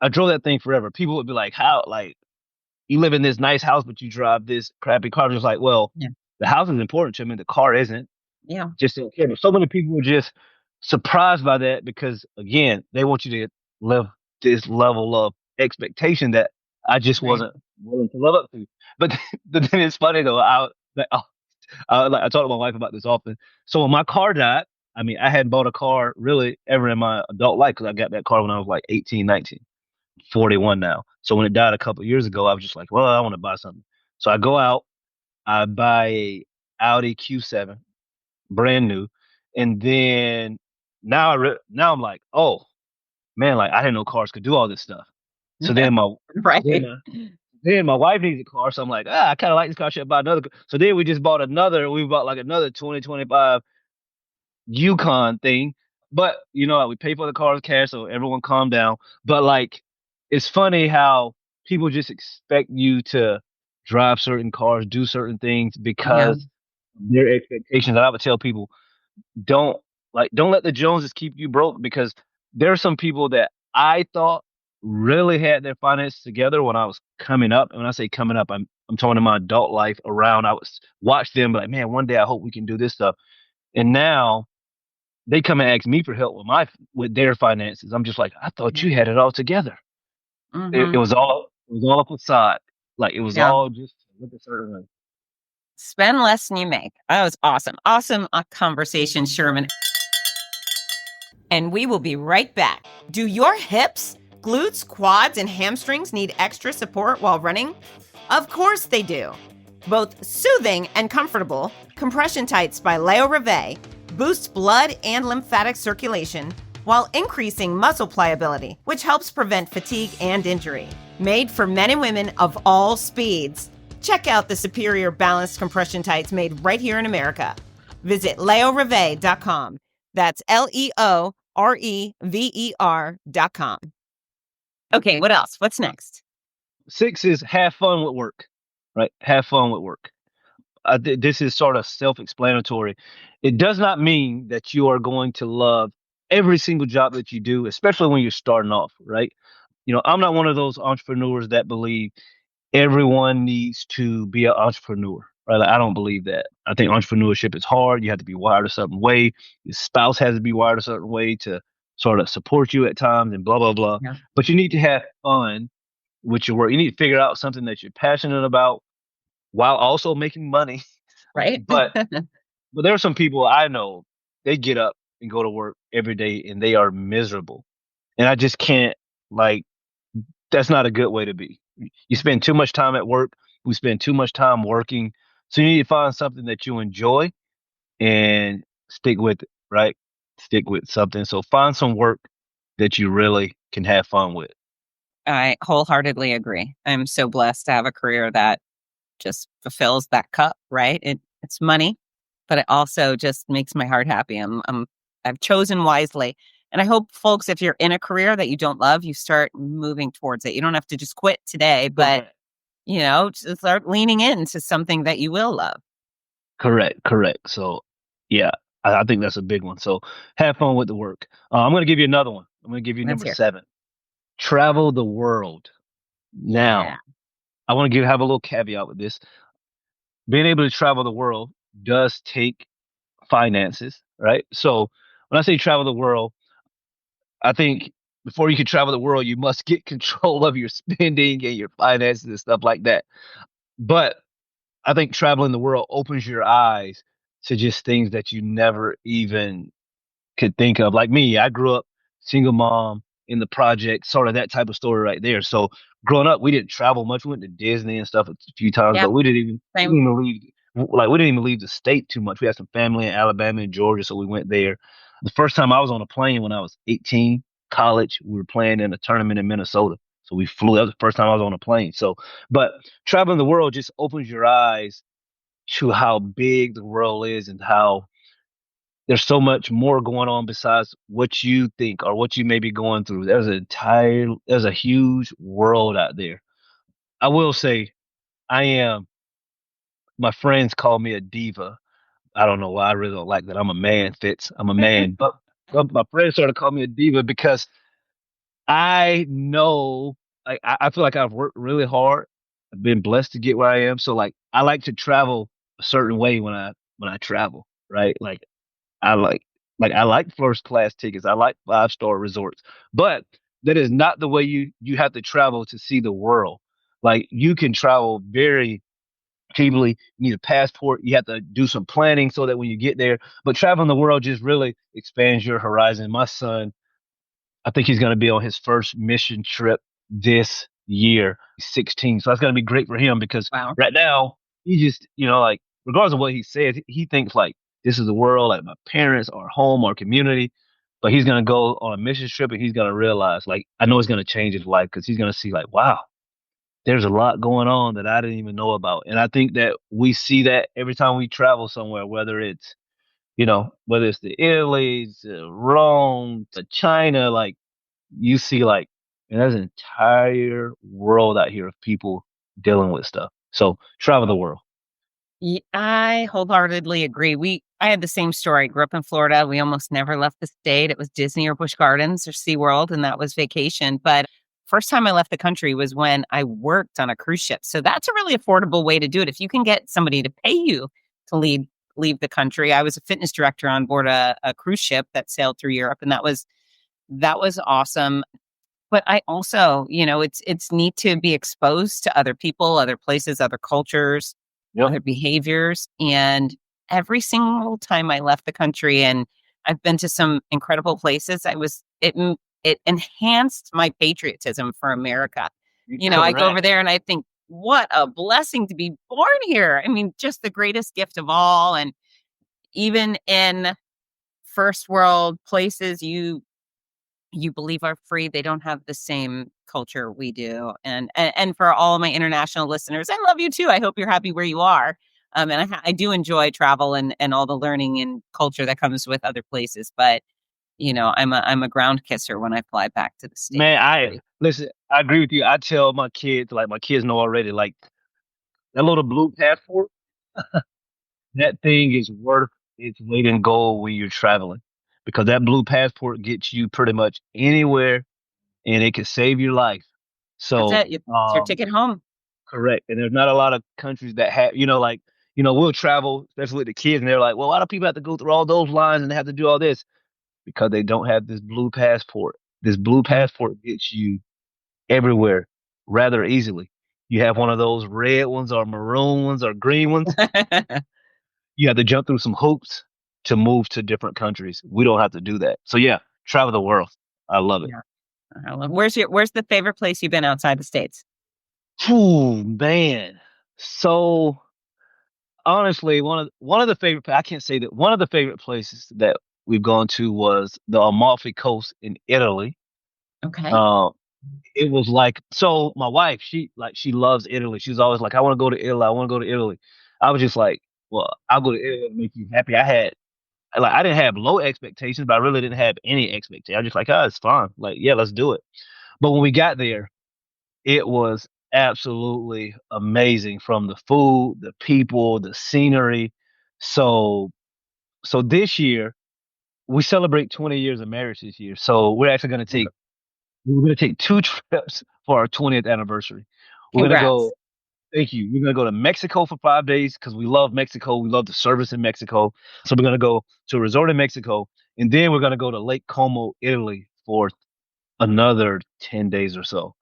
I drove that thing forever. People would be like, "How? Like, you live in this nice house, but you drive this crappy car?" I'm just like, well, Yeah. the house is important to me. The car isn't. Yeah. Just don't care. But so many people were just surprised by that because, again, they want you to live this level of expectation that I just Right. wasn't willing to live up to. But then it's funny though. I talk to my wife about this often. So when my car died, I mean, I hadn't bought a car really ever in my adult life because I got that car when I was like 18, 19, 41 now. So when it died a couple of years ago, I was just like, well, I want to buy something. So I go out, I buy a Audi Q7, brand new, and then now I'm like, oh man, like I didn't know cars could do all this stuff. So Right. then uh, then my wife needs a car, so I'm like, I kind of like this car. Should I buy another? So then we just bought another. We bought like another 2025 Yukon thing, but we pay for the car's cash, so everyone calm down. But like, it's funny how people just expect you to drive certain cars, do certain things Yeah. because their expectations. And I would tell people, don't don't let the Joneses keep you broke, because there are some people that I thought really had their finances together when I was coming up. And when I say coming up, I'm talking in my adult life around. I was watch them like, man, one day I hope we can do this stuff. And now they come and ask me for help with their finances. I'm just like, I thought you had it all together. It Hmm. was all a facade. Like it was Yeah. all just to look a certain way. Spend less than you make. That was awesome. Awesome conversation, Sherman. And we will be right back. Do your hips, glutes, quads, and hamstrings need extra support while running? Of course they do. Both soothing and comfortable, compression tights by Leo Reve boost blood and lymphatic circulation while increasing muscle pliability, which helps prevent fatigue and injury. Made for men and women of all speeds. Check out the superior balanced compression tights made right here in America. Visit leoreve.com. That's LeoRever.com. Okay, what else? What's next? 6 is have fun with work, right? Have fun with work. This is sort of self-explanatory. It does not mean that you are going to love every single job that you do, especially when you're starting off, right? I'm not one of those entrepreneurs that believe everyone needs to be an entrepreneur, right? Like, I don't believe that. I think entrepreneurship is hard. You have to be wired a certain way. Your spouse has to be wired a certain way to sort of support you at times and blah, blah, blah. Yeah. But you need to have fun with your work. You need to figure out something that you're passionate about while also making money. Right? But but there are some people I know, they get up and go to work every day and they are miserable. And I just can't, like, that's not a good way to be. You spend too much time at work. We spend too much time working. So you need to find something that you enjoy and stick with it, right? Stick with something. So find some work that you really can have fun with. I wholeheartedly agree. I'm so blessed to have a career that just fulfills that cup, right? It's money, but it also just makes my heart happy. I've chosen wisely. And I hope folks, if you're in a career that you don't love, you start moving towards it. You don't have to just quit today, but just start leaning into something that you will love. Correct. So, yeah, I think that's a big one. So, have fun with the work. I'm going to give you another one. I'm going to give you Let's number hear. 7. Travel the world. Now, Yeah. I want to have a little caveat with this. Being able to travel the world does take finances, right? So, when I say travel the world, I think before you can travel the world, you must get control of your spending and your finances and stuff like that. But I think traveling the world opens your eyes to just things that you never even could think of. Like me, I grew up single mom in the project, sort of that type of story right there. So growing up, we didn't travel much. We went to Disney and stuff a few times, Yeah. but we Same. didn't even leave. Like we didn't even leave the state too much. We had some family in Alabama and Georgia, so we went there. The first time I was on a plane when I was 18, college, we were playing in a tournament in Minnesota. So we flew. That was the first time I was on a plane. So, but traveling the world just opens your eyes to how big the world is and how there's so much more going on besides what you think or what you may be going through. There's a huge world out there. I will say, I am, my friends call me a diva. I don't know why. I really don't like that. I'm a man, Fitz. I'm a man. But my friends started calling me a diva because I know, like, I feel like I've worked really hard. I've been blessed to get where I am. So, like, I like to travel a certain way when I travel, right? I like I like first class tickets. I like 5-star resorts. But that is not the way you have to travel to see the world. Like you can travel very cheaply. You need a passport. You have to do some planning so that when you get there. But traveling the world just really expands your horizon. My son, I think he's going to be on his first mission trip this year. He's 16. So that's going to be great for him because Wow. right now he just, like, regardless of what he says, he thinks like this is the world, like my parents, our home, our community. But he's going to go on a mission trip and he's going to realize, like, I know it's going to change his life because he's going to see, like, wow, there's a lot going on that I didn't even know about. And I think that we see that every time we travel somewhere, whether it's to Italy, to Rome, to China, like, you see like and there's an entire world out here of people dealing with stuff. So travel the world. I wholeheartedly agree. I had the same story. I grew up in Florida. We almost never left the state. It was Disney or Busch Gardens or SeaWorld, and that was vacation. But first time I left the country was when I worked on a cruise ship. So that's a really affordable way to do it. If you can get somebody to pay you to leave the country. I was a fitness director on board a cruise ship that sailed through Europe, and that was awesome. But I also, it's neat to be exposed to other people, other places, other cultures, Yep. other behaviors. And every single time I left the country, and I've been to some incredible places, it enhanced my patriotism for America. I go over there and I think, what a blessing to be born here. I mean, just the greatest gift of all. And even in first world places, you believe are free, they don't have the same culture we do. And for all my international listeners, I love you too. I hope you're happy where you are. And I do enjoy travel and all the learning and culture that comes with other places. But I'm a ground kisser when I fly back to the States. Man, listen, I agree with you. I tell my kids, like my kids know already, like that little blue passport, that thing is worth its weight in gold when you're traveling. Because that blue passport gets you pretty much anywhere and it can save your life. That's So it. It's your ticket home. correct. And there's not a lot of countries that have, we'll travel, especially with the kids, and they're like, well, why do people have to go through all those lines and have to do all this? Because they don't have this blue passport. This blue passport gets you everywhere rather easily. You have one of those red ones or maroon ones or green ones. You have to jump through some hoops to move to different countries. We don't have to do that. So yeah, travel the world. I love it. Yeah. Where's the favorite place you've been outside the States? Oh man. So honestly, one of the favorite I can't say that one of the favorite places that we've gone to was the Amalfi Coast in Italy. Okay. Um, it was like, so my wife, she loves Italy. She was always like, I want to go to Italy. I want to go to Italy. I was just like, well, I'll go to Italy to make you happy. I didn't have low expectations, but I really didn't have any expectations. I was just like, oh, it's fine. Like, yeah, let's do it. But when we got there, it was absolutely amazing, from the food, the people, the scenery. So, so this year we celebrate 20 years of marriage this year. So we're going to take two trips for our 20th anniversary. We're going to Congrats. go. Thank you. We're going to go to Mexico for 5 days because we love Mexico. We love the service in Mexico. So we're going to go to a resort in Mexico, and then we're going to go to Lake Como, Italy for another 10 days or so.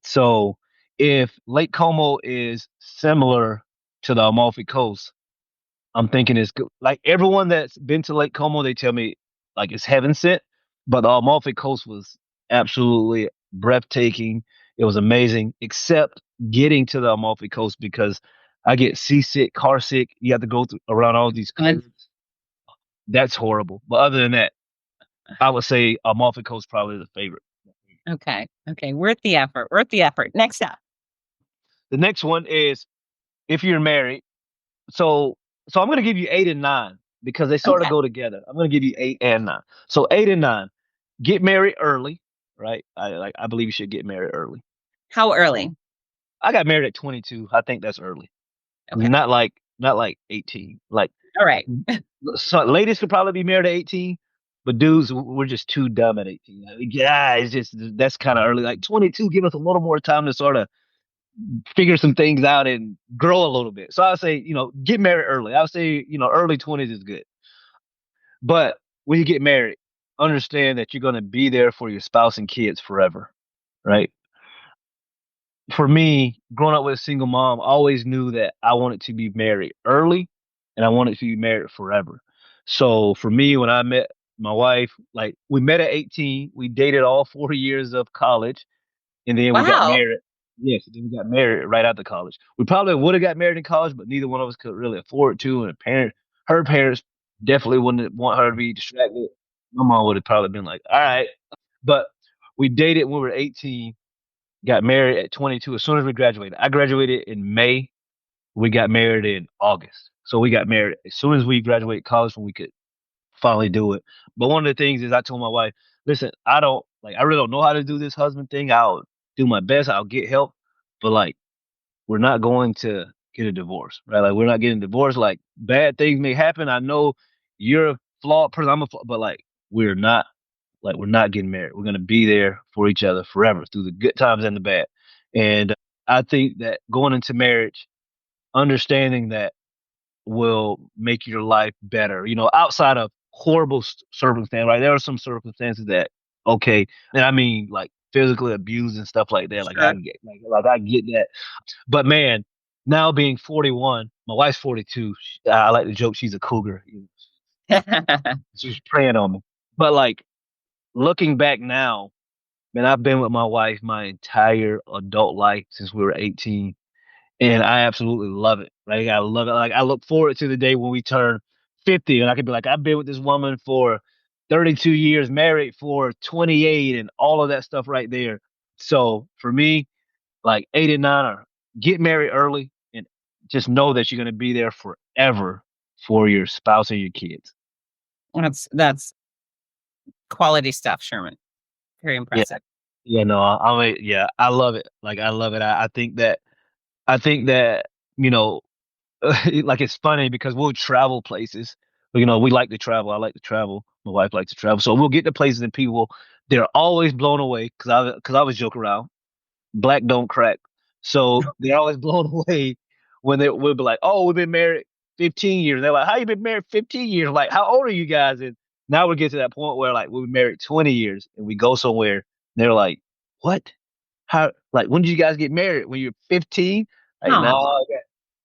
So if Lake Como is similar to the Amalfi Coast, I'm thinking it's good. Like, everyone that's been to Lake Como, they tell me like it's heaven sent. But the Amalfi Coast was absolutely breathtaking. It was amazing, except getting to the Amalfi Coast, because I get seasick, car sick. You have to go through, around all these curves. That's horrible. But other than that, I would say Amalfi Coast probably the favorite. Okay. Okay. Worth the effort. Worth the effort. Next up. The next one is, if you're married. So I'm gonna give you 8 and 9 because they sort of Okay. go together. I'm gonna give you 8 and 9. So 8 and 9, get married early, right? I believe you should get married early. How early? I got married at 22. I think that's early. Okay. Not like 18. Like, All right. so ladies could probably be married at 18, but dudes, we're just too dumb at 18. Like, yeah, it's just, that's kind of early. Like 22, give us a little more time to sort of figure some things out and grow a little bit. So I say, get married early. I would say, early 20s is good. But when you get married, understand that you're going to be there for your spouse and kids forever, right? For me, growing up with a single mom, I always knew that I wanted to be married early and I wanted to be married forever. So for me, when I met my wife, like, we met at 18, we dated all 4 years of college, and then we got Wow. married. Yes, then we got married right after college. We probably would have got married in college, but neither one of us could really afford to. And her parents definitely wouldn't want her to be distracted. My mom would have probably been like, "All right," but we dated when we were 18, got married at 22. As soon as we graduated, I graduated in May. We got married in August. So we got married as soon as we graduated college, when we could finally do it. But one of the things is, I told my wife, listen, I really don't know how to do this husband thing. I'll do my best. I'll get help, but like, we're not going to get a divorce, right? Like, we're not getting divorced. Like, bad things may happen. I know you're a flawed person. But like, we're not, we're not getting married. We're going to be there for each other forever through the good times and the bad. And I think that going into marriage, understanding that will make your life better, outside of horrible circumstance, right? There are some circumstances that, okay, and I mean, like, physically abused and stuff like that. Like, I Sure. get, I get that. But man, now being 41, my wife's 42. I like to joke she's a cougar. She's preying on me. But like, looking back now, man, I've been with my wife my entire adult life since we were 18, and I absolutely love it. Right, I love it. Like, I look forward to the day when we turn 50, and I can be like, I've been with this woman for 32 years, married for 28, and all of that stuff right there. So for me, like, 8 and 9 are, get married early and just know that you're going to be there forever for your spouse and your kids. That's quality stuff, Sherman. Very Yeah, impressive. yeah, no, yeah, I love it. Like, I love it. I think that you know like, it's funny because we'll travel places. We like to travel. I like to travel. My wife likes to travel. So we'll get to places and people, they're always blown away because I always joke around. Black don't crack. So they're always blown away when we'll be like, "Oh, we've been married 15 years." They're like, "How you been married 15 years? Like, how old are you guys?" And now we get to that point where, like, we've been married 20 years and we go somewhere and they're like, "What? How? Like, when did you guys get married? When you're 15?" Like, Oh, no.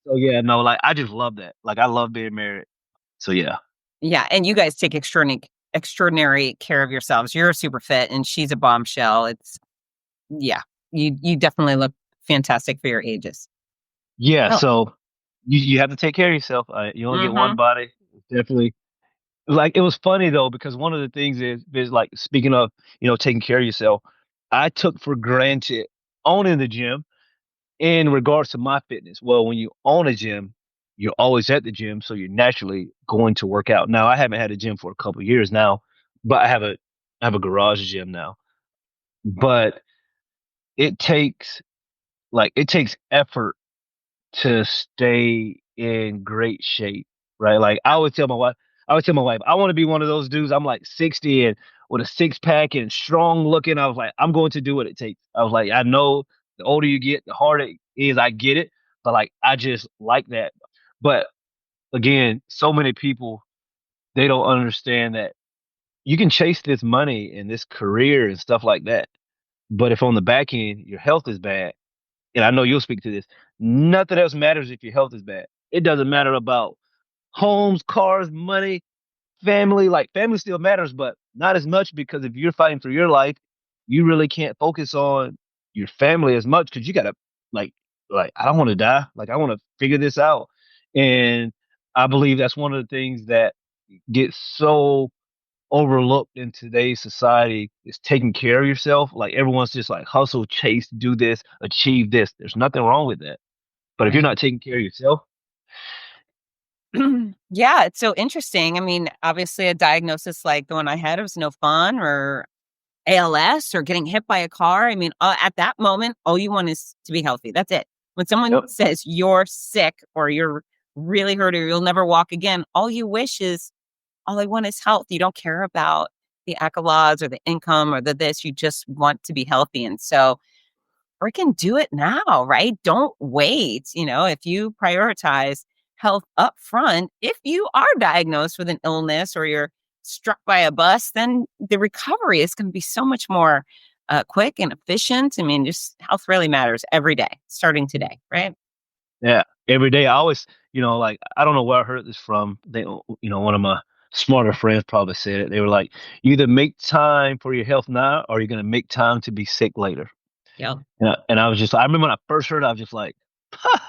So yeah, no, like, I just love that. Like, I love being married. So yeah. yeah. And you guys take extraordinary care of yourselves. You're super fit, and she's a bombshell. Yeah. You definitely look fantastic for your ages. Yeah, Oh. so you have to take care of yourself. You only get one Mm-hmm. body. Definitely. Like, it was funny though, because one of the things is like, speaking of, taking care of yourself. I took for granted owning the gym in regards to my fitness. Well, when you own a gym, you're always at the gym, so you're naturally going to work out. Now, I haven't had a gym for a couple of years now, but I have a garage gym now. But it takes it takes effort to stay in great shape, right? Like I would tell my wife, I want to be one of those dudes. I'm like 60 and with a six pack and strong looking. I was like, I'm going to do what it takes. I was like, I know the older you get, the harder it is. I get it, but like I just like that. But again, so many people they don't understand that you can chase this money and this career and stuff like that. But if on the back end your health is bad, and I know you'll speak to this, nothing else matters if your health is bad. It doesn't matter about homes, cars, money, family. Like family still matters, but not as much because if you're fighting for your life, you really can't focus on your family as much because you gotta like I don't want to die. Like I want to figure this out. And I believe that's one of the things that gets so overlooked in today's society is taking care of yourself. Like everyone's just like hustle, chase, do this, achieve this. There's nothing wrong with that. But if you're Right. not taking care of yourself, Yeah, it's so interesting. I mean, obviously, a diagnosis like the one I had was no fun, or ALS, or getting hit by a car. I mean, at that moment, all you want is to be healthy. That's it. When someone yep, says you're sick or you're really hurt or you'll never walk again, all I want is health. You don't care about the accolades or the income or the this. You just want to be healthy. And so freaking do it now, right? Don't wait. If you prioritize health up front, if you are diagnosed with an illness or you're struck by a bus, then the recovery is going to be so much more quick and efficient. I mean, just health really matters every day, starting today, right? yeah, every day. I always, like I don't know where I heard this from. One of my smarter friends probably said it. They were like, you either make time for your health now, or you're gonna make time to be sick later. Yeah. And I was just, I remember when I first heard, it, I was just like, huh,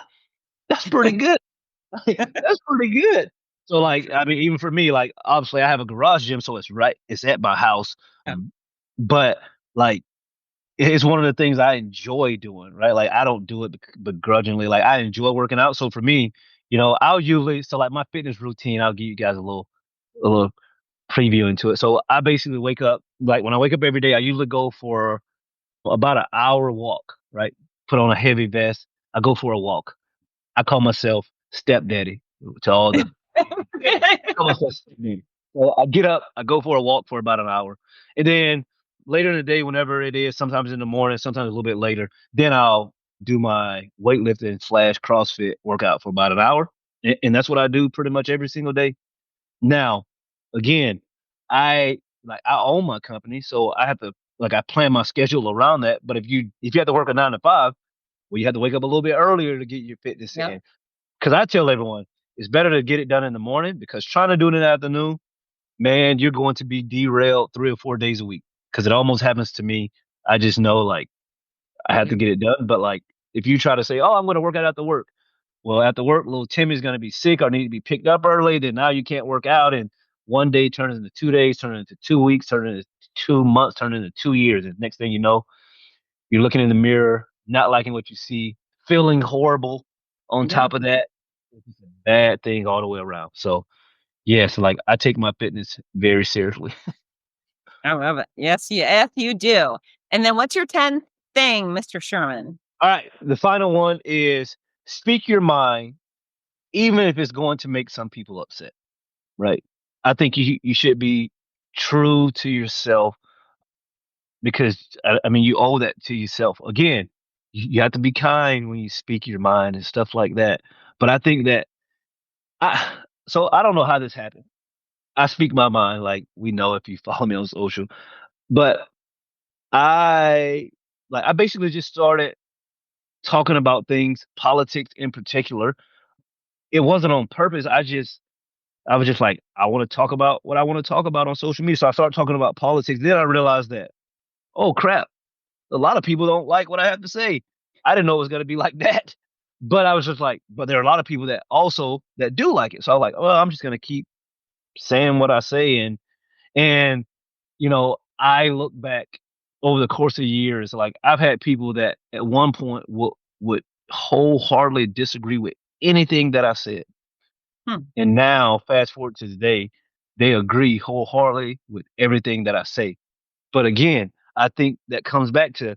that's pretty good. That's pretty good. So like, I mean, even for me, like obviously I have a garage gym, so it's at my house. But like it's one of the things I enjoy doing, right? Like I don't do it begrudgingly. Like I enjoy working out. So for me, I'll usually like my fitness routine, I'll give you guys a little preview into it. So I basically wake up, like when I wake up every day, I usually go for about an hour walk, right? Put on a heavy vest. I go for a walk. I call myself stepdaddy to all the I call myself stepdaddy. So I get up, I go for a walk for about an hour. And then later in the day, whenever it is, sometimes in the morning, sometimes a little bit later, then I'll do my weightlifting slash CrossFit workout for about an hour. And that's what I do pretty much every single day. Now, again, I own my company, so I have to I plan my schedule around that. But if you have to work a 9 to 5, well, you have to wake up a little bit earlier to get your fitness Yep. in. Because I tell everyone it's better to get it done in the morning because trying to do it in the afternoon, man, you're going to be derailed 3 or 4 days a week. Because it almost happens to me. I just know I have to get it done. But if you try to say, oh, I'm going to work out after work. Well, after work, little Timmy's going to be sick or need to be picked up early. Then now you can't work out. And one day turns into 2 days, turns into 2 weeks, turns into 2 months, turns into 2 years. And next thing you know, you're looking in the mirror, not liking what you see, feeling horrible. On Yeah. top of that, it's just a bad thing all the way around. So, yes, I take my fitness very seriously. I love it. Yes, you do. And then what's your 10th thing, Mr. Sherman? All right. The final one is speak your mind, even if it's going to make some people upset. Right. I think you should be true to yourself because I mean you owe that to yourself. Again, you have to be kind when you speak your mind and stuff like that. But I think that I don't know how this happened. I speak my mind, like we know if you follow me on social. But I I basically just started talking about things, politics in particular. It wasn't on purpose. I was just like, I want to talk about what I want to talk about on social media. So I started talking about politics. Then I realized that, oh crap, a lot of people don't like what I have to say. I didn't know it was going to be like that. But I was just like, but there are a lot of people that do like it. So I was like, well, I'm just going to keep saying what I say. And I look back over the course of years, like I've had people that at one point would wholeheartedly disagree with anything that I said. Hmm. And now, fast forward to today, they agree wholeheartedly with everything that I say. But again, I think that comes back to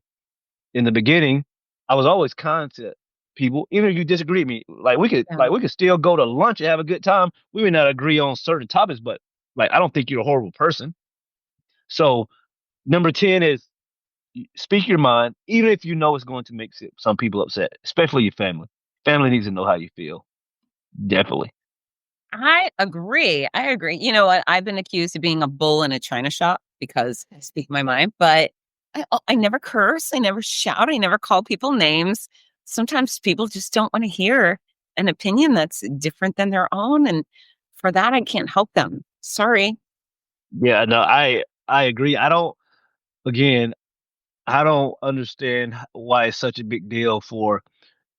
in the beginning, I was always kind to people, even if you disagree with me. Yeah. We could still go to lunch and have a good time. We may not agree on certain topics, but like I don't think you're a horrible person. So number 10 is speak your mind, even if you know it's going to make some people upset, especially your family. Family needs to know how you feel. Definitely. I agree. I agree. You know what? I've been accused of being a bull in a china shop because I speak my mind, but I never curse. I never shout. I never call people names. Sometimes people just don't want to hear an opinion that's different than their own. And for that, I can't help them. Sorry. Yeah, no, I agree. Again, I don't understand why it's such a big deal for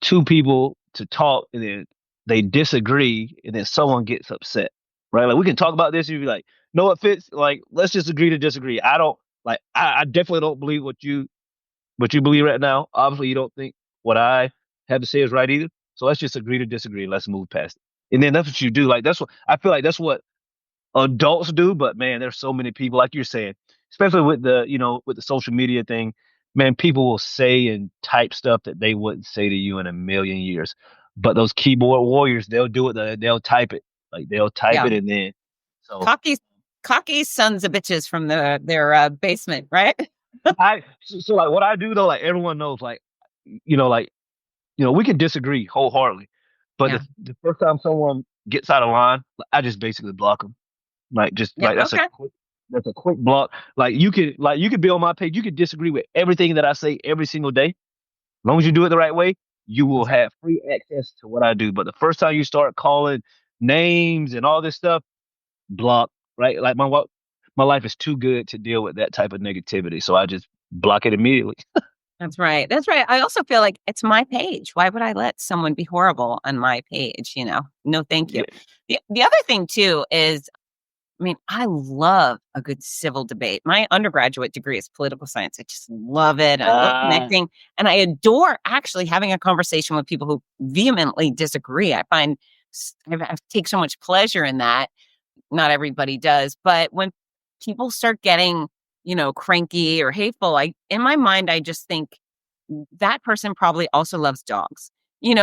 two people to talk and then they disagree and then someone gets upset, right? Like we can talk about this and you'd be like, no, it fits. Like, let's just agree to disagree. I don't like, I definitely don't believe what you believe right now. Obviously, you don't think what I have to say is right either. So let's just agree to disagree. Let's move past it. And then that's what you do. Like, that's what I feel like that's what adults do, but man, there's so many people, like you're saying, especially with with the social media thing, man, people will say and type stuff that they wouldn't say to you in a million years. But those keyboard warriors, they'll do it, they'll type it. Like they'll type Yeah. it and then so Cocky sons of bitches from their basement, right? so like what I do though, like everyone knows, like, we can disagree wholeheartedly. But Yeah. the first time someone gets out of line, I just basically block them. Like just Yeah. like Okay. that's a quick block. Like you could be on my page. You could disagree with everything that I say every single day. As long as you do it the right way, you will have free access to what I do. But the first time you start calling names and all this stuff, block. Right? Like my life is too good to deal with that type of negativity. So I just block it immediately. That's right. That's right. I also feel like it's my page. Why would I let someone be horrible on my page? No, thank you. Yeah. The other thing too is, I mean, I love a good civil debate. My undergraduate degree is political science. I just love it. I love connecting, and I adore actually having a conversation with people who vehemently disagree. I find I take so much pleasure in that. Not everybody does, but when people start getting, cranky or hateful, in my mind, I just think that person probably also loves dogs.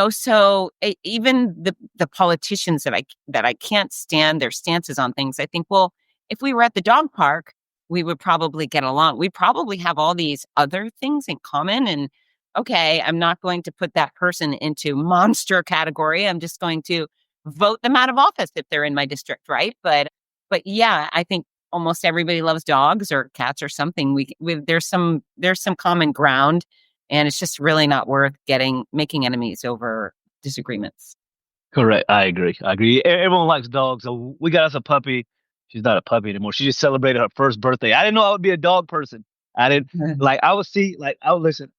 So even the politicians that I can't stand their stances on things, I think, well, if we were at the dog park, we would probably get along. We probably have all these other things in common. And okay, I'm not going to put that person into monster category. I'm just going to vote them out of office if they're in my district, right? But yeah, I think almost everybody loves dogs or cats or something. There's some common ground, and it's just really not worth making enemies over disagreements. Correct. I agree. Everyone likes dogs. So we got us a puppy. She's not a puppy anymore. She just celebrated her first birthday. I didn't know I would be a dog person. I didn't I would listen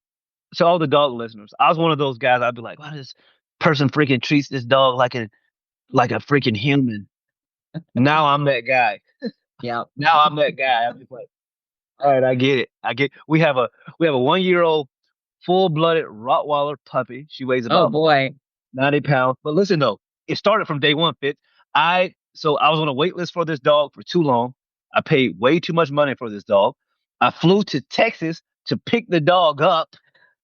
to all the dog listeners. I was one of those guys. I'd be like, why this person freaking treats this dog like a freaking human? Now I'm that guy. Yeah. Now I'm that guy. I'm just like, all right, I get it. We have a 1 year old full blooded Rottweiler puppy. She weighs Oh about boy. 90 pounds. But listen though, it started from day one, Fitz. I was on a wait list for this dog for too long. I paid way too much money for this dog. I flew to Texas to pick the dog up.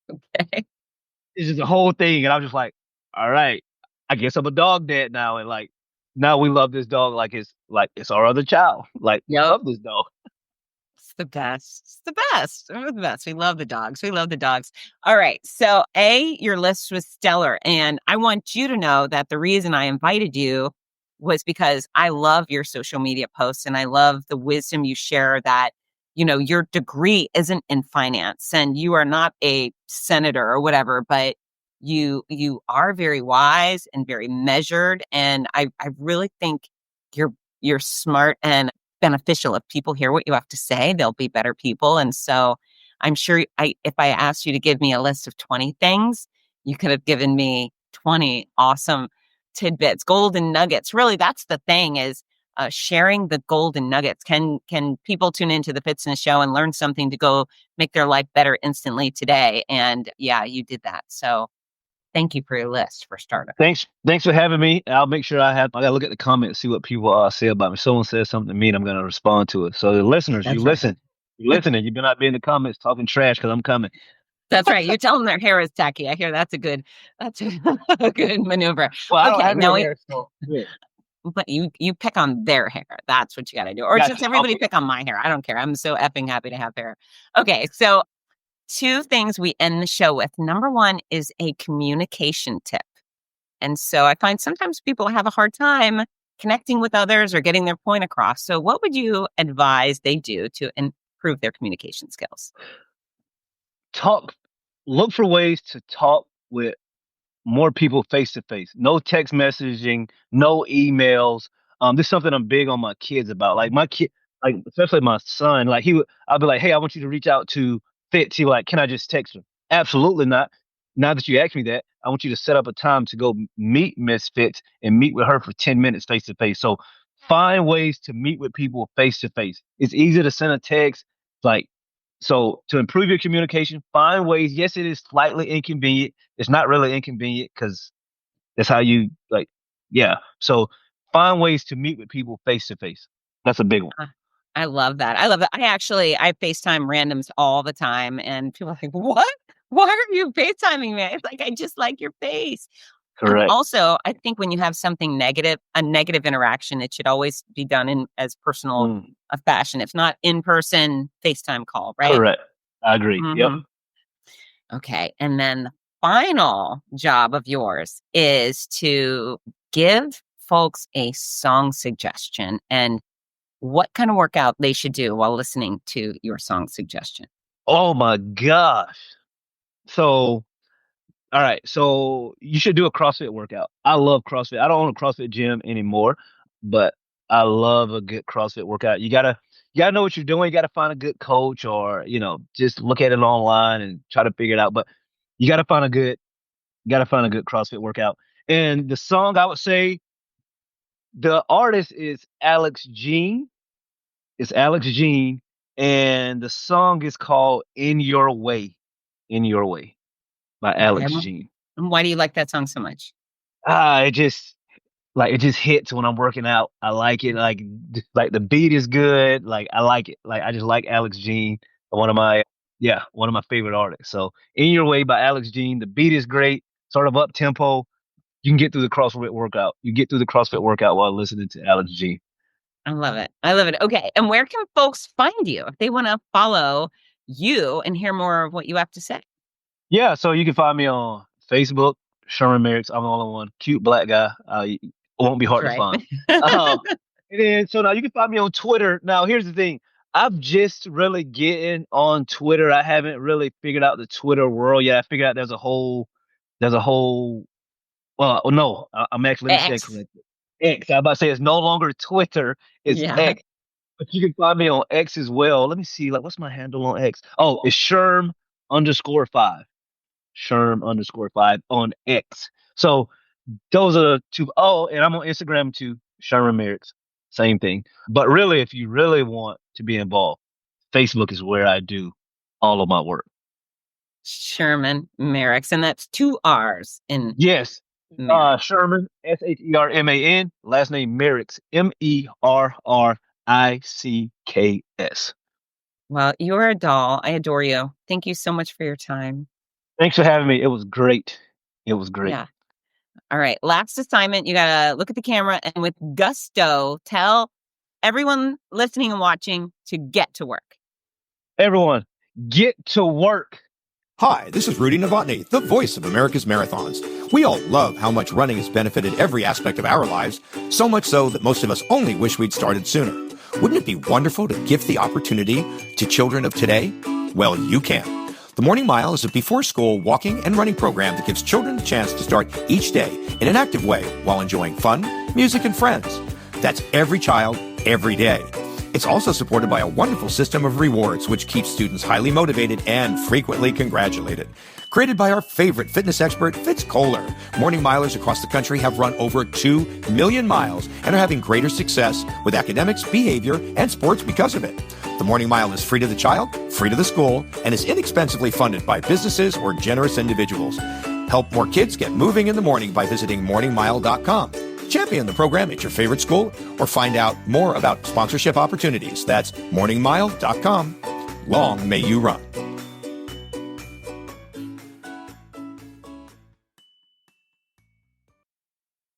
Okay. It's just a whole thing. And I'm just like, all right, I guess I'm a dog dad now. And like now we love this dog like it's our other child. Like we Yep. love this dog. It's the best. It's the best. We're the best. We love the dogs. We love the dogs. All right. So, your list was stellar. And I want you to know that the reason I invited you was because I love your social media posts and I love the wisdom you share that, your degree isn't in finance and you are not a senator or whatever, but you are very wise and very measured. And I really think you're smart and beneficial. If people hear what you have to say, they'll be better people. And so I'm sure if I asked you to give me a list of 20 things, you could have given me 20 awesome tidbits, golden nuggets. Really, that's the thing is sharing the golden nuggets. Can people tune into the Fitzness Show and learn something to go make their life better instantly today? And yeah, you did that. So thank you for your list for starters. Thanks for having me. I'll make sure I gotta look at the comments, see what people say about me. If someone says something to me, I'm gonna respond to it. So the listeners, That's you right. listen. You listening. You better not be in the comments talking trash because I'm coming. That's right. You tell them their hair is tacky. I hear that's a good good maneuver. Well, I don't Okay, have now any hair, so yeah. but you pick on their hair. That's what you got to do. Or Gotcha. just everybody Okay. pick on my hair. I don't care. I'm so effing happy to have hair. Okay, so 2 things we end the show with. Number 1 is a communication tip. And so I find sometimes people have a hard time connecting with others or getting their point across. So what would you advise they do to improve their communication skills? Look for ways to talk with more people face to face. No text messaging, no emails. This is something I'm big on my kids about. Like my kid, like especially my son, like I'll be like, hey, I want you to reach out to Fitz. He like, can I just text him? Absolutely not. Now that you asked me that, I want you to set up a time to go meet Miss Fitz and meet with her for 10 minutes face to face. So find ways to meet with people face to face. It's easy to send a text. So to improve your communication, find ways. Yes, it is slightly inconvenient. It's not really inconvenient because that's how you yeah. So find ways to meet with people face to face. That's a big one. I love that. I I FaceTime randoms all the time, and people are like, what? Why are you FaceTiming me? It's like, I just like your face. Correct. And also, I think when you have something negative, a negative interaction, it should always be done in as personal a fashion. If not in person, FaceTime call, right? Correct. I agree. Yep. Okay. And then the final job of yours is to give folks a song suggestion and what kind of workout they should do while listening to your song suggestion. Oh my gosh. So, all right. So you should do a CrossFit workout. I love CrossFit. I don't own a CrossFit gym anymore, but I love a good CrossFit workout. You gotta know what you're doing. You gotta find a good coach, or just look at it online and try to figure it out. But you gotta find a good CrossFit workout. And the song, I would say, the artist is Alex Jean. It's Alex Jean, and the song is called "In Your Way." In Your Way by Alex Jean. And why do you like that song so much? It just hits when I'm working out. I like it. Like the beat is good. Like I like it. Like I just like Alex Jean, one of my favorite artists. So "In Your Way" by Alex Jean. The beat is great, sort of up tempo. You can get through the CrossFit workout. You get through the CrossFit workout while listening to Alex Jean. I love it. Okay. And where can folks find you if they want to follow you and hear more of what you have to say? Yeah, so you can find me on Facebook, Sherman Merricks. I'm the only one. Cute black guy. It won't be hard to find. And then, so now you can find me on Twitter. Now, here's the thing. I'm just really getting on Twitter. I haven't really figured out the Twitter world yet. I figured out there's a whole, well, no, I'm actually X. X. I'm about to say it's no longer Twitter. It's X. But you can find me on X as well. Let me see. What's my handle on X? Oh, it's Sherm_5. Sherm_5 on X. So those are the 2. Oh, and I'm on Instagram too, Sherman Merricks. Same thing. But really, if you really want to be involved, Facebook is where I do all of my work. Sherman Merricks, and that's 2 R's in. Yes. Sherman, SHERMAN, last name Merricks, MERRICKS. Well, you're a doll. I adore you. Thank you so much for your time. Thanks for having me. It was great. Yeah. All right. Last assignment. You got to look at the camera and with gusto, tell everyone listening and watching to get to work. Everyone, get to work. Hi, this is Rudy Novotny, the voice of America's Marathons. We all love how much running has benefited every aspect of our lives, so much so that most of us only wish we'd started sooner. Wouldn't it be wonderful to gift the opportunity to children of today? Well, you can. The Morning Mile is a before-school walking and running program that gives children a chance to start each day in an active way while enjoying fun, music, and friends. That's every child, every day. It's also supported by a wonderful system of rewards, which keeps students highly motivated and frequently congratulated. Created by our favorite fitness expert, Fitz Koehler, morning milers across the country have run over 2 million miles and are having greater success with academics, behavior, and sports because of it. The Morning Mile is free to the child, free to the school, and is inexpensively funded by businesses or generous individuals. Help more kids get moving in the morning by visiting morningmile.com. Champion the program at your favorite school or find out more about sponsorship opportunities. That's morningmile.com. Long may you run.